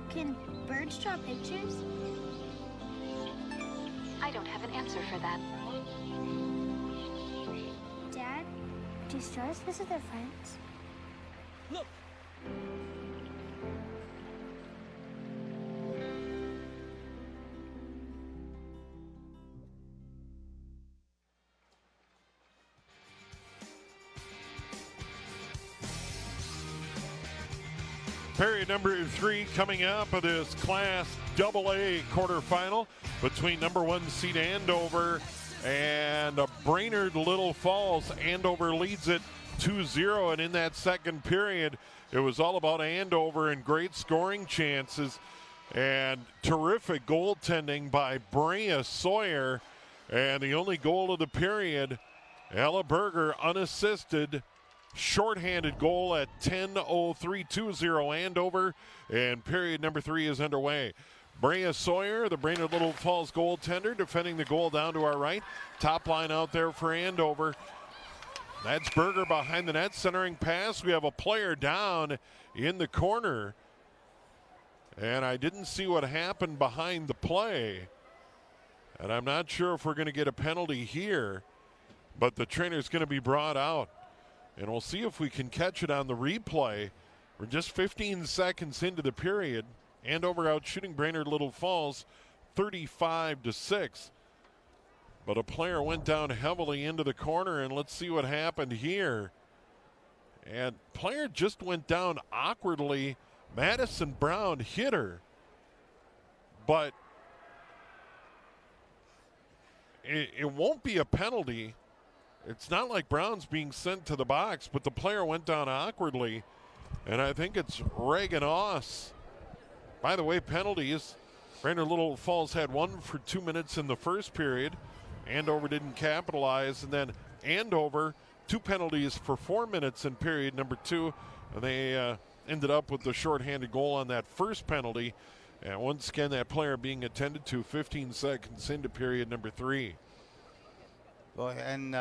Can birds draw pictures? I don't have an answer for that. Dad, do stars visit their friends? Look! Period number 3 coming up of this Class AA quarterfinal between number 1 seed Andover and Brainerd-Little Falls. Andover leads it 2-0, and in that second period, it was all about Andover and great scoring chances and terrific goaltending by Brea Sawyer. And the only goal of the period, Ella Berger unassisted. Shorthanded goal at 10:03, 2-0 Andover, and period number 3 is underway. Brea Sawyer, the Brainerd-Little Falls goaltender, defending the goal down to our right. Top line out there for Andover. That's Berger behind the net, centering pass. We have a player down in the corner, and I didn't see what happened behind the play, and I'm not sure if we're going to get a penalty here, but the trainer's going to be brought out. And we'll see if we can catch it on the replay. We're just 15 seconds into the period. Andover out shooting Brainerd-Little Falls 35-6. But a player went down heavily into the corner, and let's see what happened here. And player just went down awkwardly. Madison Brown hit her. But it won't be a penalty. It's not like Brown's being sent to the box, but the player went down awkwardly, and I think it's Reagan Oss. By the way, penalties. Brainerd-Little Falls had one for 2 minutes in the first period. Andover didn't capitalize, and then Andover, 2 penalties for 4 minutes in period number 2, and they ended up with the shorthanded goal on that first penalty. And once again, that player being attended to 15 seconds into period number 3. Well, and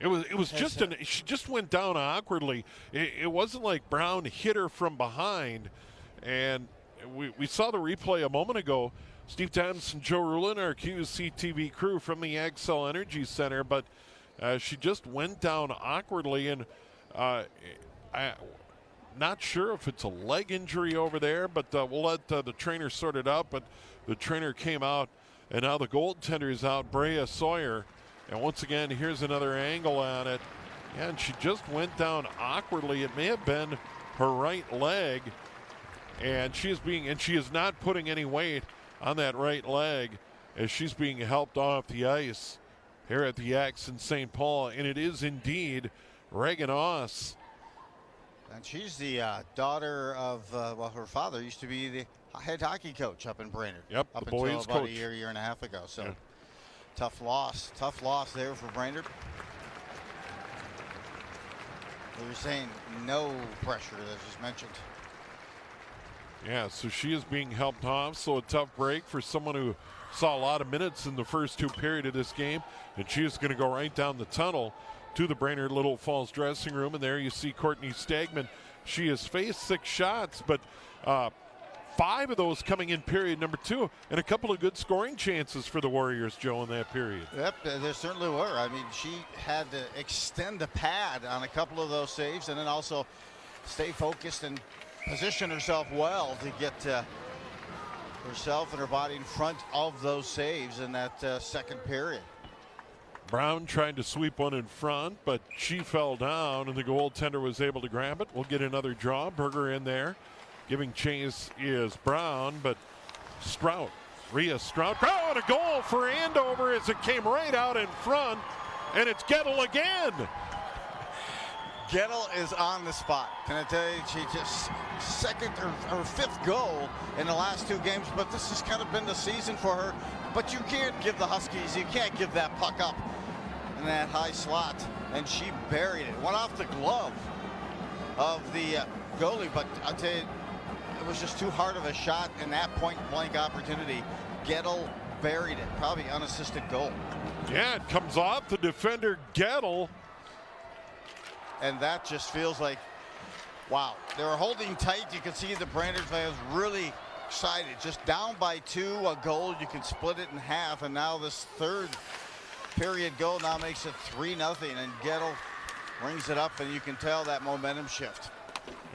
it was just she just went down awkwardly. It wasn't like Brown hit her from behind, and we saw the replay a moment ago. Steve Thomason, Joe Rulin, our QCTV crew from the Excel Energy Center, but she just went down awkwardly, and I'm not sure if it's a leg injury over there, but we'll let the trainer sort it out. But the trainer came out, and now the goaltender is out, Brea Sawyer. And once again, here's another angle on it. And she just went down awkwardly. It may have been her right leg. And she is not putting any weight on that right leg as she's being helped off the ice here at the X in St. Paul. And it is indeed Reagan Oss. And she's the daughter of, her father used to be the head hockey coach up in Brainerd. Yep, up the until boys about coach. a year and a half ago. So yeah. Tough loss there for Brainerd. They were saying no pressure, as just mentioned. Yeah, so she is being helped off. So a tough break for someone who saw a lot of minutes in the first 2 periods of this game. And she is going to go right down the tunnel to the Brainerd-Little Falls dressing room. And there you see Courtney Stegman. She has faced 6 shots, but 5 of those coming in period number 2, and a couple of good scoring chances for the Warriors, Joe, in that period. Yep, there certainly were. I mean, she had to extend the pad on a couple of those saves and then also stay focused and position herself well to get herself and her body in front of those saves in that second period. Brown tried to sweep one in front, but she fell down, and the goaltender was able to grab it. We'll get another draw. Berger in there. Giving chase is Brown, but Strout, Rhea Strout. Oh, and a goal for Andover as it came right out in front, and it's Gettle again. Gettle is on the spot. Can I tell you, she just second or fifth goal in the last 2 games, but this has kind of been the season for her. But you can't give the Huskies, you can't give that puck up in that high slot. And she buried it. Went off the glove of the goalie, but I'll tell you, it was just too hard of a shot in that point-blank opportunity. Gettle buried it. Probably unassisted goal. Yeah, it comes off the defender, Gettle. And that just feels like, wow. They were holding tight. You can see the Brainerd fans really excited. Just down by 2, a goal. You can split it in half. And now this third period goal now makes it 3-0. And Gettle brings it up, and you can tell that momentum shift.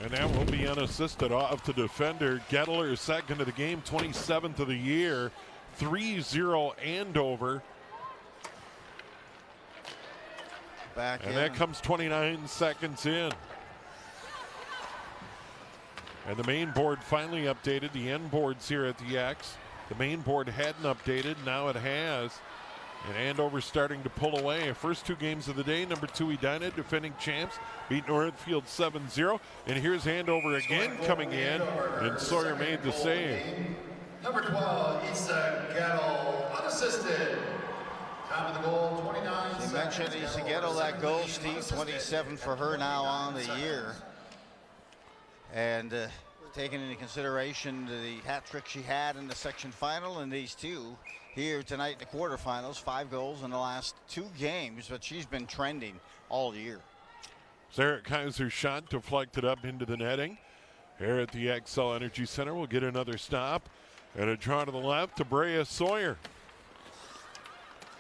And that will be unassisted off the defender. Gettler, second of the game, 27th of the year. 3-0 Andover. Back and in. that comes 29 seconds in. And the main board finally updated. The end boards here at the X. The main board hadn't updated. Now it has. And Andover starting to pull away. First 2 games of the day. Number 2, Edina, defending champs, beat Northfield 7-0. And here's Andover again coming in. And Sawyer made the save. Number 12, Issa Gettle, unassisted. Time of the goal, 29 seconds. You mentioned Issa Gettle, that goal, Steve, 27 for her now on the year. And taking into consideration the hat trick she had in the section final and these 2 here tonight in the quarterfinals, 5 goals in the last 2 games, but she's been trending all year. Sarah Kaiser's shot deflected up into the netting. Here at the XL Energy Center, we'll get another stop. And a draw to the left to Brea Sawyer.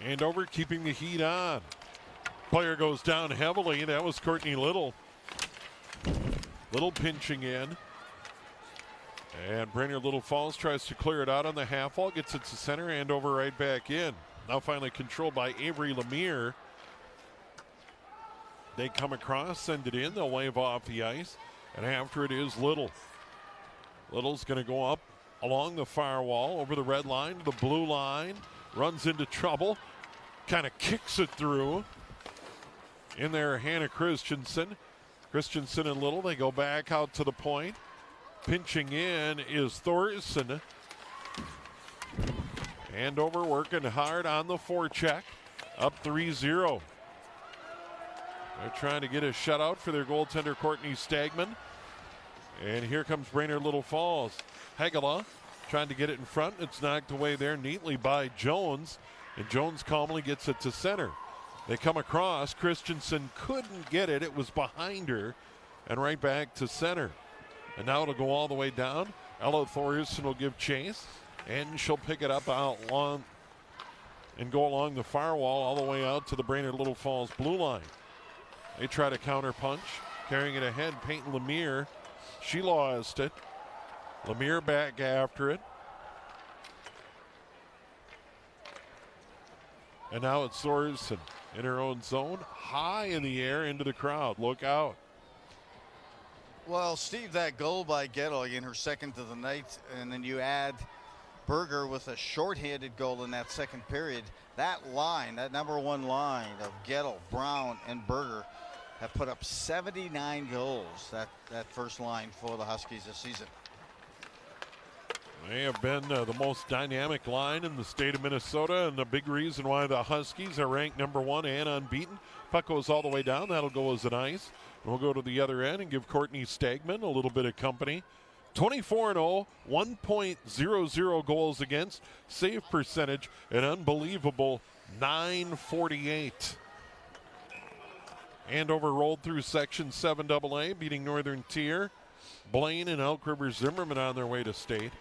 Andover keeping the heat on. Player goes down heavily. That was Courtney Little. Little pinching in. And Brainerd-Little Falls tries to clear it out on the half wall. Gets it to center. Andover right back in. Now finally controlled by Avery Lemire. They come across, send it in. They'll wave off the ice. And after it is Little. Little's going to go up along the far wall, over the red line to the blue line. Runs into trouble. Kind of kicks it through. In there, Hannah Christensen. Christensen and Little, they go back out to the point. Pinching in is Thorson. Andover working hard on the forecheck. Up 3-0. They're trying to get a shutout for their goaltender, Courtney Stagman. And here comes Brainerd-Little Falls. Hegela trying to get it in front. It's knocked away there neatly by Jones. And Jones calmly gets it to center. They come across. Christensen couldn't get it. It was behind her. And right back to center. And now it'll go all the way down. Ella Thorson will give chase. And she'll pick it up out long and go along the far wall all the way out to the Brainerd-Little Falls blue line. They try to counter punch. Carrying it ahead, Peyton Lemire. She lost it. Lemire back after it. And now it's Thorson in her own zone. High in the air into the crowd. Look out. Well, Steve, that goal by Gettle, again, her second of the night, and then you add Berger with a shorthanded goal in that second period. That line, that number 1 line of Gettle, Brown, and Berger have put up 79 goals, that first line for the Huskies this season. They have been the most dynamic line in the state of Minnesota, and the big reason why the Huskies are ranked number 1 and unbeaten. Puck goes all the way down. That'll go as an ice. We'll go to the other end and give Courtney Stagman a little bit of company. 24-0, 1.00 goals against, save percentage, an unbelievable .948. Andover rolled through Section 7AA, beating Northern Tier Blaine and Elk River Zimmerman on their way to state.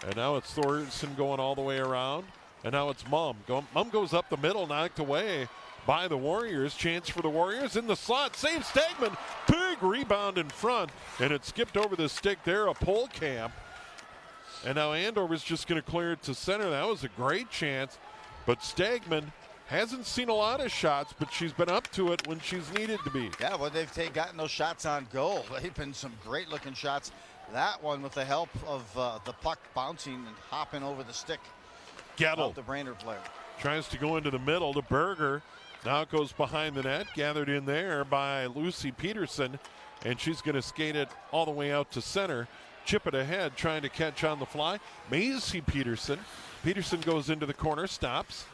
And now it's Thorson going all the way around. And now it's Mum. Mum goes up the middle, knocked away by the Warriors. Chance for the Warriors in the slot. Save Stagman. Big rebound in front. And it skipped over the stick there, a pole camp. And now Andover's just going to clear it to center. That was a great chance. But Stagman hasn't seen a lot of shots, but she's been up to it when she's needed to be. Yeah, well, they've gotten those shots on goal. They've been some great-looking shots. That one with the help of the puck bouncing and hopping over the stick. Gettle, the Brainerd player, tries to go into the middle to Berger. Now it goes behind the net, gathered in there by Lucy Peterson, and she's going to skate it all the way out to center. Chip it ahead, trying to catch on the fly. Maisie Peterson. Peterson goes into the corner, stops.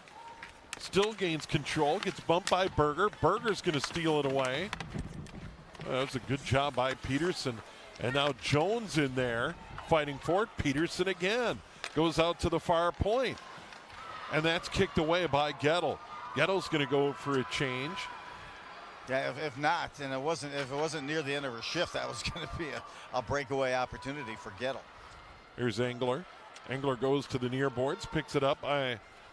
Still gains control, gets bumped by Berger. Berger's going to steal it away. That was a good job by Peterson. And now Jones in there, fighting for it. Peterson again. Goes out to the far point. And that's kicked away by Gettle. Gettle's going to go for a change. Yeah, if not, and if it wasn't near the end of her shift, that was going to be a breakaway opportunity for Gettle. Here's Engler. Engler goes to the near boards, picks it up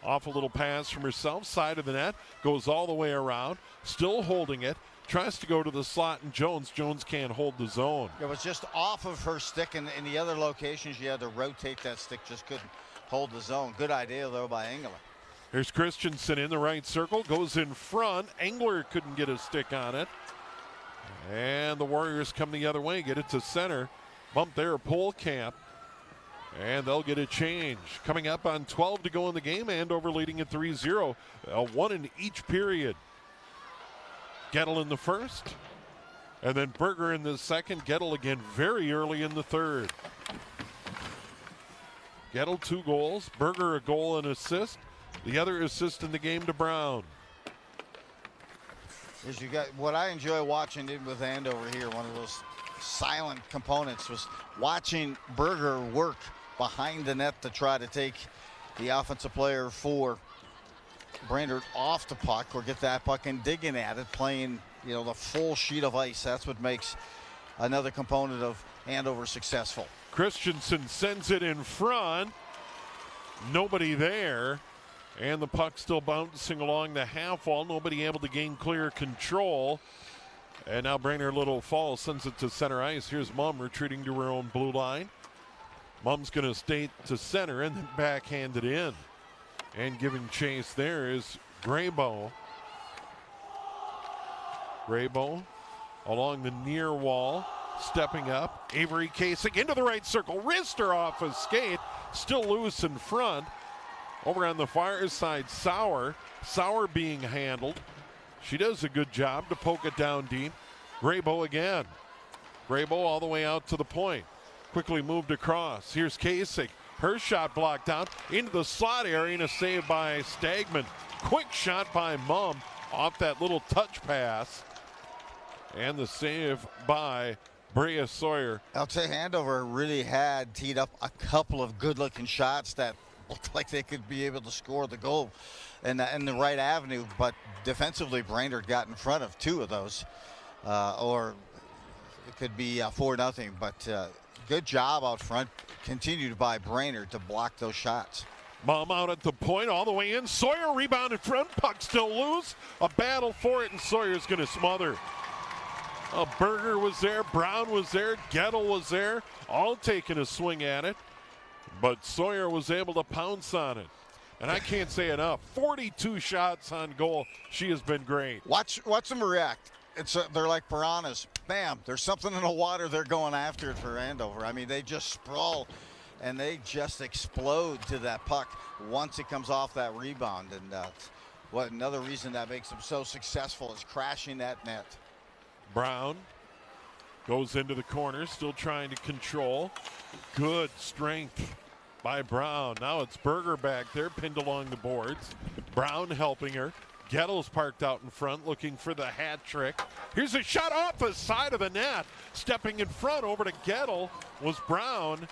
off a little pass from herself, side of the net, goes all the way around, still holding it, tries to go to the slot, and Jones can't hold the zone. It was just off of her stick, and in the other locations, you had to rotate that stick, just couldn't hold the zone. Good idea, though, by Engler. Here's Christensen in the right circle, goes in front. Engler couldn't get a stick on it. And the Warriors come the other way, get it to center. Bump there, pole camp. And they'll get a change. Coming up on 12 to go in the game, Andover leading at 3-0. One in each period. Gettle in the first. And then Berger in the second. Gettle again very early in the third. Gettle 2 goals. Berger a goal and assist. The other assist in the game to Brown. Is you got what I enjoy watching with Andover here. One of those silent components was watching Berger work behind the net to try to take the offensive player for Brainerd off the puck or get that puck and digging at it, playing the full sheet of ice. That's what makes another component of Andover successful. Christensen sends it in front. Nobody there. And the puck still bouncing along the half wall. Nobody able to gain clear control. And now Brainerd-Little Falls sends it to center ice. Here's Mum retreating to her own blue line. Mum's going to stay to center and then backhand it in. And giving chase there is Graybo. Graybo along the near wall, stepping up. Avery Kasich into the right circle. Wrister off a skate. Still loose in front. Over on the far side, Sauer being handled. She does a good job to poke it down deep. Graybo again. Graybo all the way out to the point. Quickly moved across. Here's Kasich. Her shot blocked out into the slot area and a save by Stagman. Quick shot by Mum off that little touch pass. And the save by Brea Sawyer. I'll tell you, Andover really had teed up a couple of good-looking shots that looked like they could be able to score the goal in the right avenue, but defensively Brainerd got in front of 2 of those, or it could be 4-0, but good job out front, continued by Brainerd to block those shots. Mum out at the point, all the way in. Sawyer rebound in front, puck still loose. A battle for it, and Sawyer's going to smother. Berger was there, Brown was there, Gettle was there, all taking a swing at it. But Sawyer was able to pounce on it. And I can't say enough. 42 shots on goal. She has been great. Watch them react. They're like piranhas. Bam, there's something in the water. They're going after it for Andover. I mean, they just sprawl and they just explode to that puck once it comes off that rebound. And what another reason that makes them so successful is crashing that net. Brown goes into the corner, still trying to control. Good strength by Brown. Now it's Berger back there, pinned along the boards. Brown helping her. Gettle's parked out in front, looking for the hat trick. Here's a shot off the side of the net. Stepping in front over to Gettle was Brown,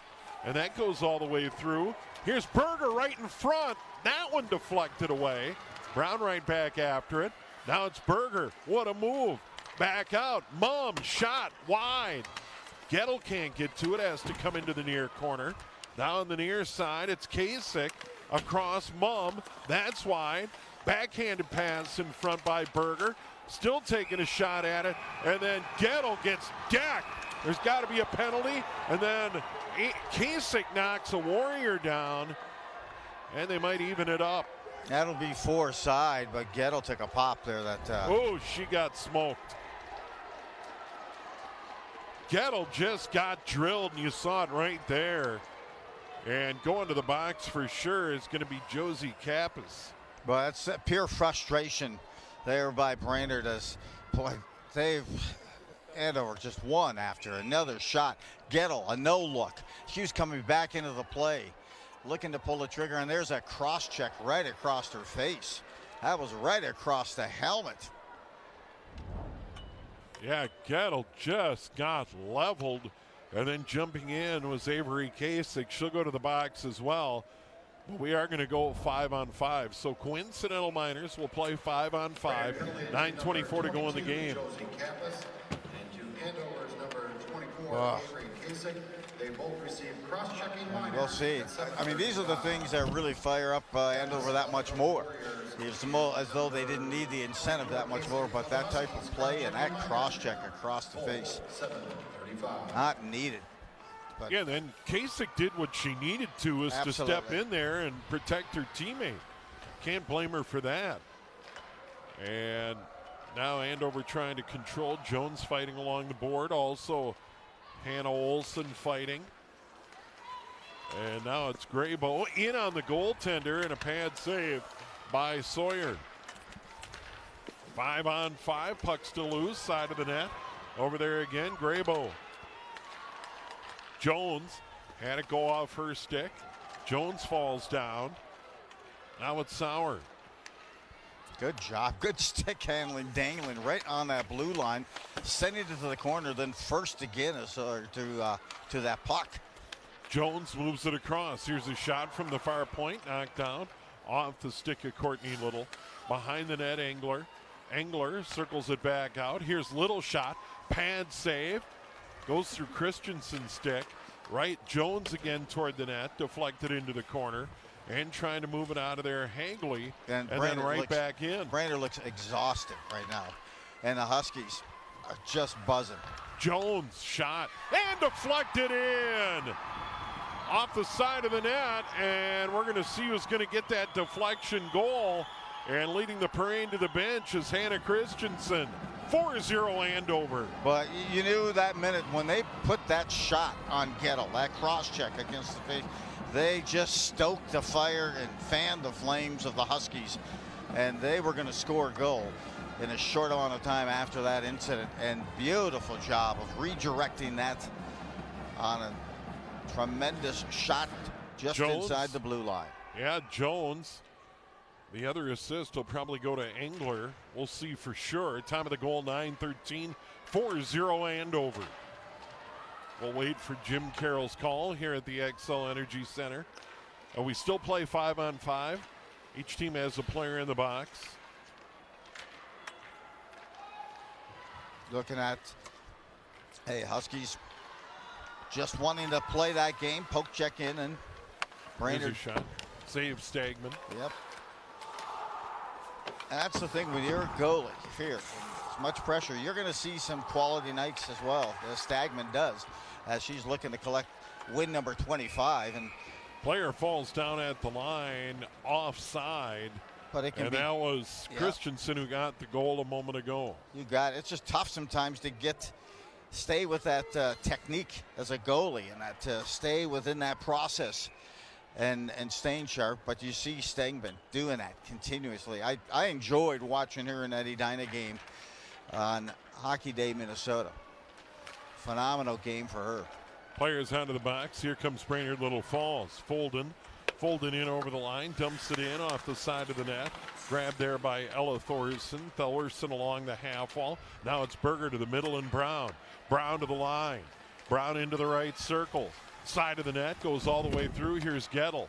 and that goes all the way through. Here's Berger right in front. That one deflected away. Brown right back after it. Now it's Berger. What a move. Back out. Mum shot wide. Gettle can't get to it, has to come into the near corner. Now on the near side, it's Kasich across Mumm. That's wide. Backhanded pass in front by Berger. Still taking a shot at it. And then Gettle gets decked. There's got to be a penalty. And then Kasich knocks a Warrior down. And they might even it up. That'll be 4 side, but Gettle took a pop there. Oh, she got smoked. Gettle just got drilled, and you saw it right there. And going to the box for sure is going to be Josie Kappas. But it's pure frustration there by Brainerd as Andover just won after another shot. Gettle, a no look. She was coming back into the play, looking to pull the trigger, and there's a cross check right across her face. That was right across the helmet. Yeah, Gettle just got leveled, and then jumping in was Avery Kasich. She'll go to the box as well. But we are going to go 5-on-5. So Coincidental Miners will play 5-on-5. 9:24 to go in the game. They both received cross-checking minors. We'll see. I mean, these are the things that really fire up Andover that much more. It's more as though they didn't need the incentive that much more, but that type of play and that cross-check across the face, not needed. But yeah, then Kasich did what she needed to, was to step in there and protect her teammate. Can't blame her for that. And now Andover trying to control. Jones fighting along the board. Also Hannah Olsen fighting. And now it's Graybo in on the goaltender and a pad save by Sawyer. 5-on-5, puck still loose, side of the net. Over there again, Graybo. Jones had it go off her stick. Jones falls down. Now it's Sauer. Good job. Good stick handling, dangling right on that blue line, sending it to the corner, then first again to that puck. Jones moves it across. Here's a shot from the far point, knocked down off the stick of Courtney Little. Behind the net, Engler. Engler circles it back out. Here's Little shot. Pad save. Goes through Christensen's stick. Right, Jones again toward the net. Deflected into the corner. And trying to move it out of there, Hagley. And then right back in. Brainerd looks exhausted right now. And the Huskies are just buzzing. Jones shot and deflected in. Off the side of the net, and we're going to see who's going to get that deflection goal. And leading the parade to the bench is Hannah Christensen. 4-0 Andover. But you knew that minute when they put that shot on Gettle, that cross check against the face, they just stoked the fire and fanned the flames of the Huskies. And they were going to score a goal in a short amount of time after that incident. And beautiful job of redirecting that on a tremendous shot just Jones, inside the blue line. Yeah, Jones. The other assist will probably go to Engler. We'll see for sure. Time of the goal, 9:13. 4-0 Andover. We'll wait for Jim Carroll's call here at the XL Energy Center. We still play 5-on-5. Each team has a player in the box. Looking at, Huskies just wanting to play that game. Poke check in and Brainerd. Shot. Save Stagman. Yep. And that's the thing when you're a goalie, here, as much pressure, you're going to see some quality nights as well, as Stagman does, as she's looking to collect win number 25. And player falls down at the line, offside. But it can be, that was Christensen who got the goal a moment ago. You got it. It's just tough sometimes to stay with that technique as a goalie and that stay within that process and staying sharp. But you see Stengman doing that continuously. I enjoyed watching her in that Edina game on Hockey Day, Minnesota. Phenomenal game for her. Players out of the box. Here comes Brainerd-Little Falls. Folden in over the line, dumps it in off the side of the net. Grabbed there by Ella Thorson. Thorson along the half wall. Now it's Berger to the middle and Brown. Brown to the line. Brown into the right circle. Side of the net, goes all the way through. Here's Gettle.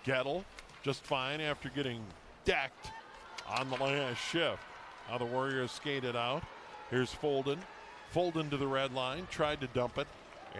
Gettle just fine after getting decked on the last shift. Now the Warriors skated out. Here's Folden. Folden to the red line. Tried to dump it.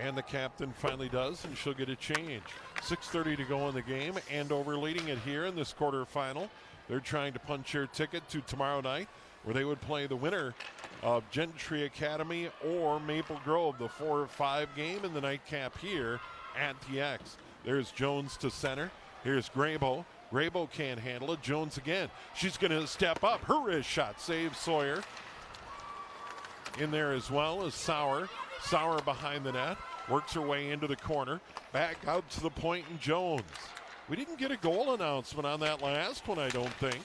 And the captain finally does, and she'll get a change. 6:30 to go in the game. Andover leading it here in this quarterfinal. They're trying to punch their ticket to tomorrow night, where they would play the winner of Gentry Academy or Maple Grove, the 4-5 game in the nightcap here at the X. There's Jones to center. Here's Grabo. Grabo can't handle it. Jones again. She's going to step up. Her wrist shot saves Sawyer. In there as well as Sauer. Sauer behind the net. Works her way into the corner. Back out to the point, and Jones. We didn't get a goal announcement on that last one, I don't think.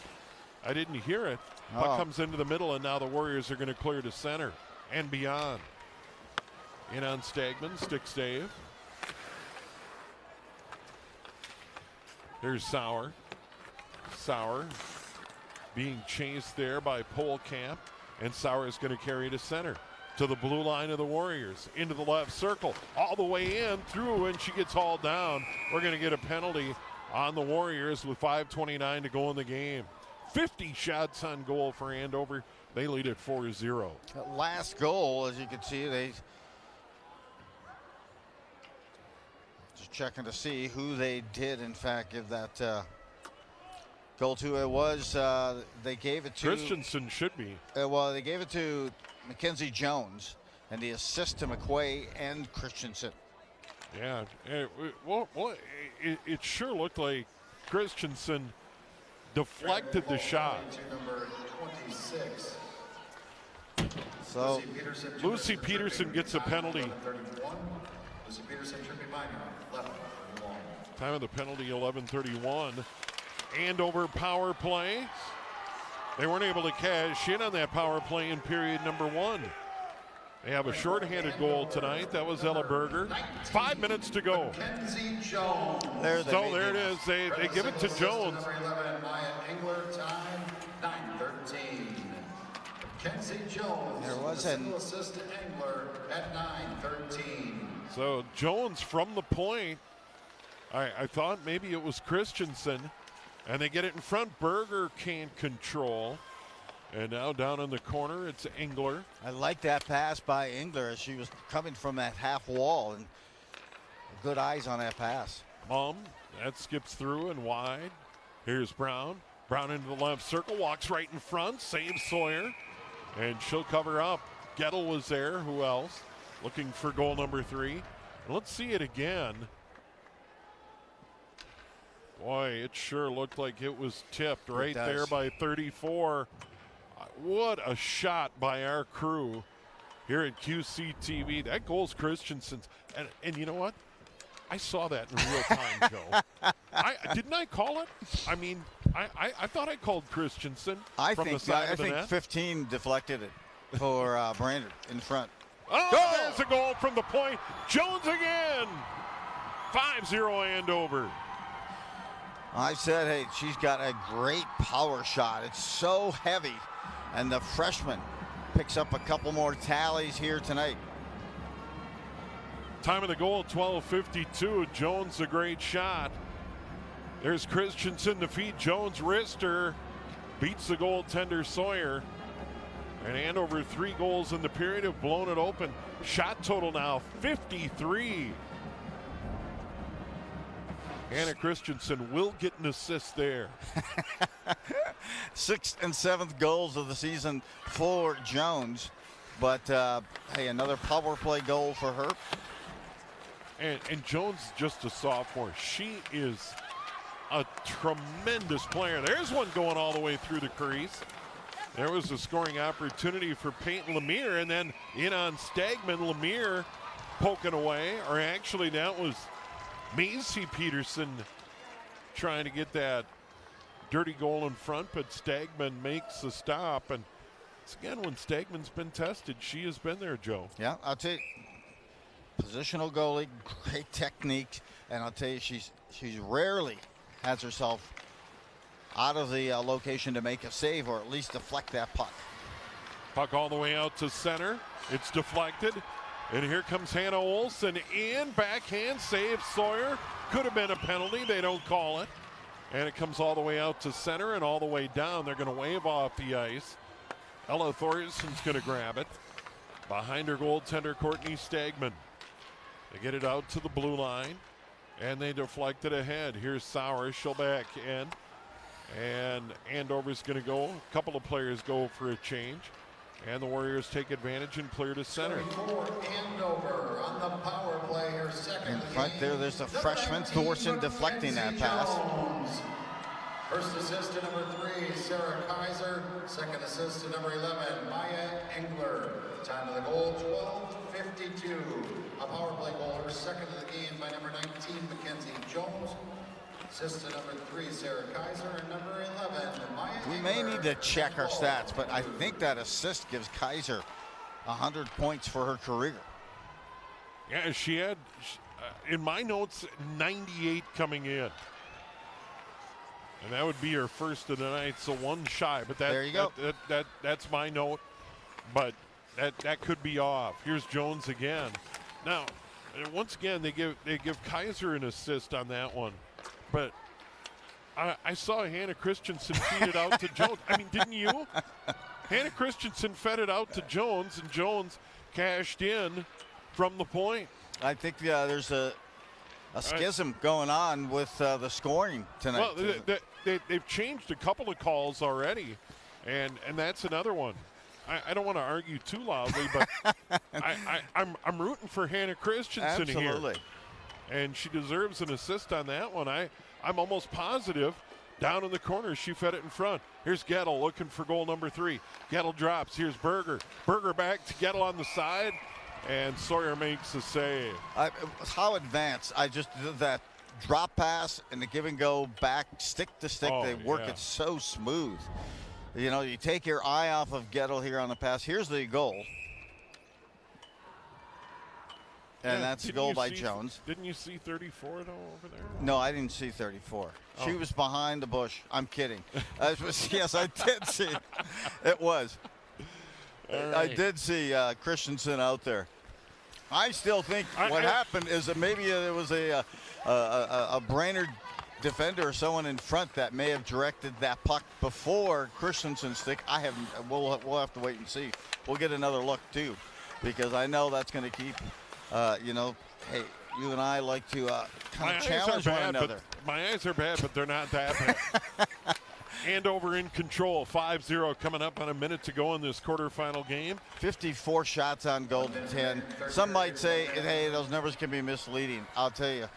I didn't hear it. Puck comes into the middle, and now the Warriors are going to clear to center and beyond. In on Stagman, stick save. There's Sauer. Sauer being chased there by Polkamp, and Sauer is going to carry to center. To the blue line of the Warriors, into the left circle, all the way in, through, and she gets hauled down. We're going to get a penalty on the Warriors with 5:29 to go in the game. 50 shots on goal for Andover. They lead at 4-0. That last goal, as you can see, they just checking to see who they did, in fact, give that goal to. It was, they gave it to... Christensen should be. Well, they gave it to Mackenzie Jones, and the assist to McQuay and Christensen. Yeah, it sure looked like Christensen deflected the shot. So Lucy Peterson gets a penalty. Time of the penalty 11:31. Andover power play. They weren't able to cash in on that power play in period number 1. They have a shorthanded goal tonight. That was Ella Berger. 5 minutes to go. There it is. They give it to Jones. There was an assist to Engler at 9:13. So Jones from the point. I thought maybe it was Christensen. And they get it in front. Berger can't control. And now down in the corner, it's Engler. I like that pass by Engler as she was coming from that half wall, and good eyes on that pass. That skips through and wide. Here's Brown. Brown into the left circle, walks right in front, saves Sawyer, and she'll cover up. Gettle was there. Who else? Looking for goal number 3. Let's see it again. Boy, it sure looked like it was tipped right there by 34. What a shot by our crew here at QCTV. That goal's Christensen's. And you know what? I saw that in real time, Joe. Didn't I call it? I mean, I thought I called Christensen from the side of the net. 15 deflected it for Brainerd in front. Oh, there's a goal from the point. Jones again. 5-0 Andover. I said, hey, she's got a great power shot. It's so heavy. And the freshman picks up a couple more tallies here tonight. Time of the goal, 12:52. Jones, a great shot. There's Christensen to feed Jones. Wrister beats the goaltender Sawyer. And Andover 3 goals in the period have blown it open. Shot total now 53. Anna Christensen will get an assist there. 6th and 7th goals of the season for Jones. But, hey, another power play goal for her. And Jones just a sophomore. She is a tremendous player. There's one going all the way through the crease. There was a scoring opportunity for Peyton Lemire, and then in on Stagman. Lemire poking away, or actually that was Macy Peterson trying to get that dirty goal in front, but Stagman makes the stop. And it's again, when Stagman's been tested, she has been there, Joe. Yeah, I'll tell you, positional goalie, great technique, and I'll tell you, she's rarely has herself out of the location to make a save or at least deflect that puck. Puck all the way out to center. It's deflected. And here comes Hannah Olsen in. Backhand save. Sawyer. Could have been a penalty. They don't call it. And it comes all the way out to center and all the way down. They're going to wave off the ice. Ella Thorsen's going to grab it. Behind her goaltender, Courtney Stagman. They get it out to the blue line, and they deflect it ahead. Here's Sauer. She'll back in, and Andover's going to go. A couple of players go for a change, and the Warriors take advantage and clear to center. Andover on the power play, her second. In front there's a freshman, Thorson, deflecting that pass. First assist to number 3, Sarah Kaiser. Second assist to number 11, Maya Engler. Time of the goal, 12:52. A power play goal, her second of the game by number 19, Mackenzie Jones. Assist to number 3, Sarah Kaiser, and number 11, Maya We Engler. may need to check our stats, but I think that assist gives Kaiser 100 points for her career. Yeah, she had, in my notes, 98 coming in. And that would be her first of the night, so one shy. But there you go. That's my note, but that could be off. Here's Jones again. Now, once again, they give Kaiser an assist on that one, but I saw Hannah Christensen feed it out to Jones. I mean, didn't you? Hannah Christensen fed it out to Jones, and Jones cashed in from the point. I think there's a schism going on with the scoring tonight. Well, they've changed a couple of calls already, and that's another one. I don't want to argue too loudly, but I'm rooting for Hannah Christensen here. Absolutely. And she deserves an assist on that one. I'm almost positive down in the corner she fed it in front. Here's Gettle looking for goal number 3. Gettle drops. Here's Berger. Berger back to Gettle on the side, and Sawyer makes a save. How advanced. I just did that drop pass and the give and go back, stick to stick. They work it so smooth. You know, you take your eye off of Gettle here on the pass. Here's the goal. And that's a goal by Jones. Didn't you see 34 though over there? No, I didn't see 34. Oh. She was behind the bush. I'm kidding. Yes, I did see it. It was. Right. I did see Christensen out there. I still think what happened is that maybe there was a Brainerd defender or someone in front that may have directed that puck before Christensen's stick. We'll have to wait and see. We'll get another look too, because I know that's going to keep. Hey, you and I like to kind of challenge one another. My eyes are bad, but they're not that bad. Andover in control, 5-0 coming up on a minute to go in this quarterfinal game. 54 shots on goal to 10. Some might say, hey, those numbers can be misleading. I'll tell you,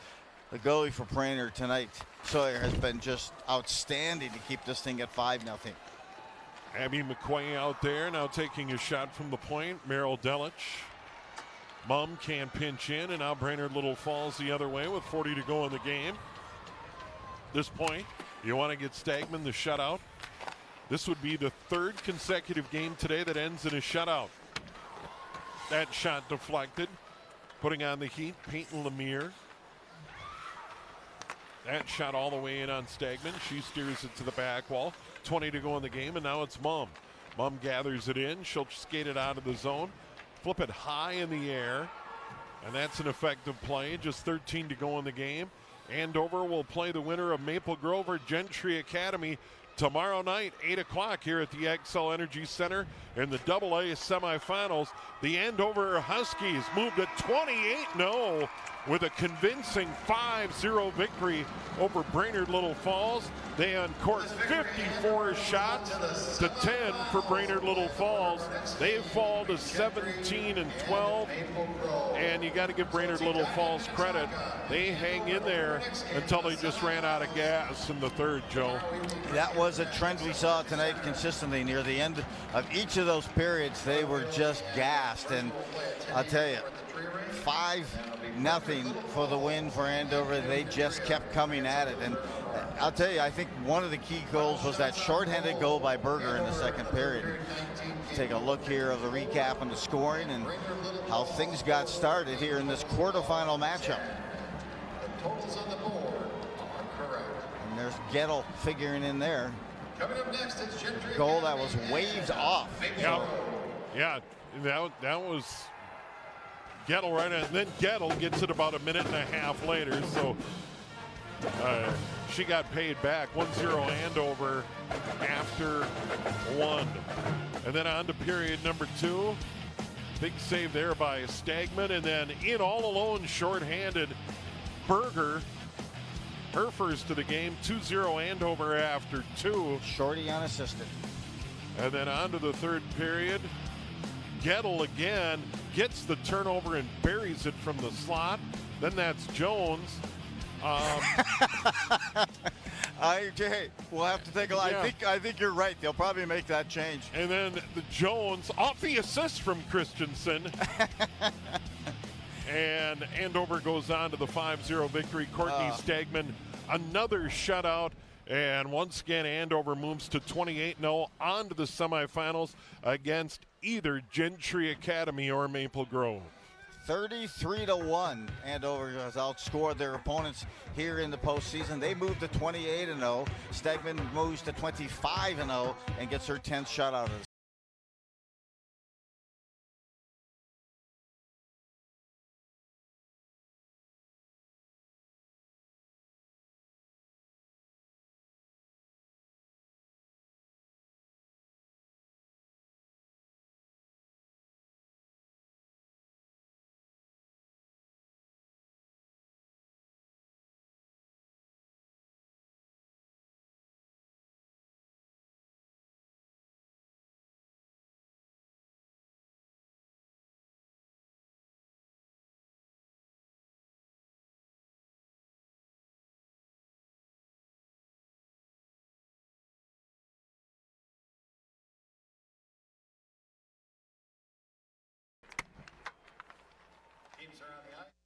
the goalie for Brainerd tonight, Sawyer, has been just outstanding to keep this thing at 5-0. Abby McQuay out there now taking a shot from the point. Merrill Delich. Mum can pinch in, and now Brainerd-Little falls the other way with 40 to go in the game. This point, you want to get Stagman the shutout. This would be the 3rd consecutive game today that ends in a shutout. That shot deflected, putting on the heat, Peyton Lemire. That shot all the way in on Stagman. She steers it to the back wall. 20 to go in the game, and now it's Mum. Mum gathers it in. She'll skate it out of the zone. Flip it high in the air, and that's an effective play. Just 13 to go in the game. Andover will play the winner of Maple Grove or Gentry Academy tomorrow night, 8 o'clock here at the XL Energy Center in the AA semifinals. The Andover Huskies moved to 28-0 with a convincing 5-0 victory over Brainerd-Little Falls. They uncorked 54 shots to 10 for Brainerd-Little Falls. They fall to 17-12, and you got to give Brainerd-Little Falls credit. They hang in there until they just ran out of gas in the 3rd, Joe. That was a trend we saw tonight consistently. Near the end of each of those periods, they were just gassed, and I'll tell you, 5-0 for the win for Andover. They just kept coming at it, and I'll tell you, I think one of the key goals was that shorthanded goal by Berger in the 2nd period. Take a look here of the recap on the scoring and how things got started here in this quarterfinal matchup. And there's Gettle figuring in there. Goal that was waved off. Yeah, that was Gettle right in. And then Gettle gets it about a minute and a half later, so she got paid back. 1-0 Andover after 1. And then on to period number 2. Big save there by Stagman, and then in all alone, shorthanded, Berger. Her first of the game, 2-0 Andover after 2. Shorty unassisted. And then on to the third period. Gettle again gets the turnover and buries it from the slot. Then that's Jones. We'll have to take a look. Yeah. I think you're right. They'll probably make that change. And then the Jones off the assist from Christensen. And Andover goes on to the 5-0 victory. Courtney Stagman, another shutout. And once again, Andover moves to 28-0 on to the semifinals against either Gentry Academy or Maple Grove. 33-1. Andover has outscored their opponents here in the postseason. They move to 28-0. Stagman moves to 25-0 and gets her 10th shutout of the Teams are on the ice.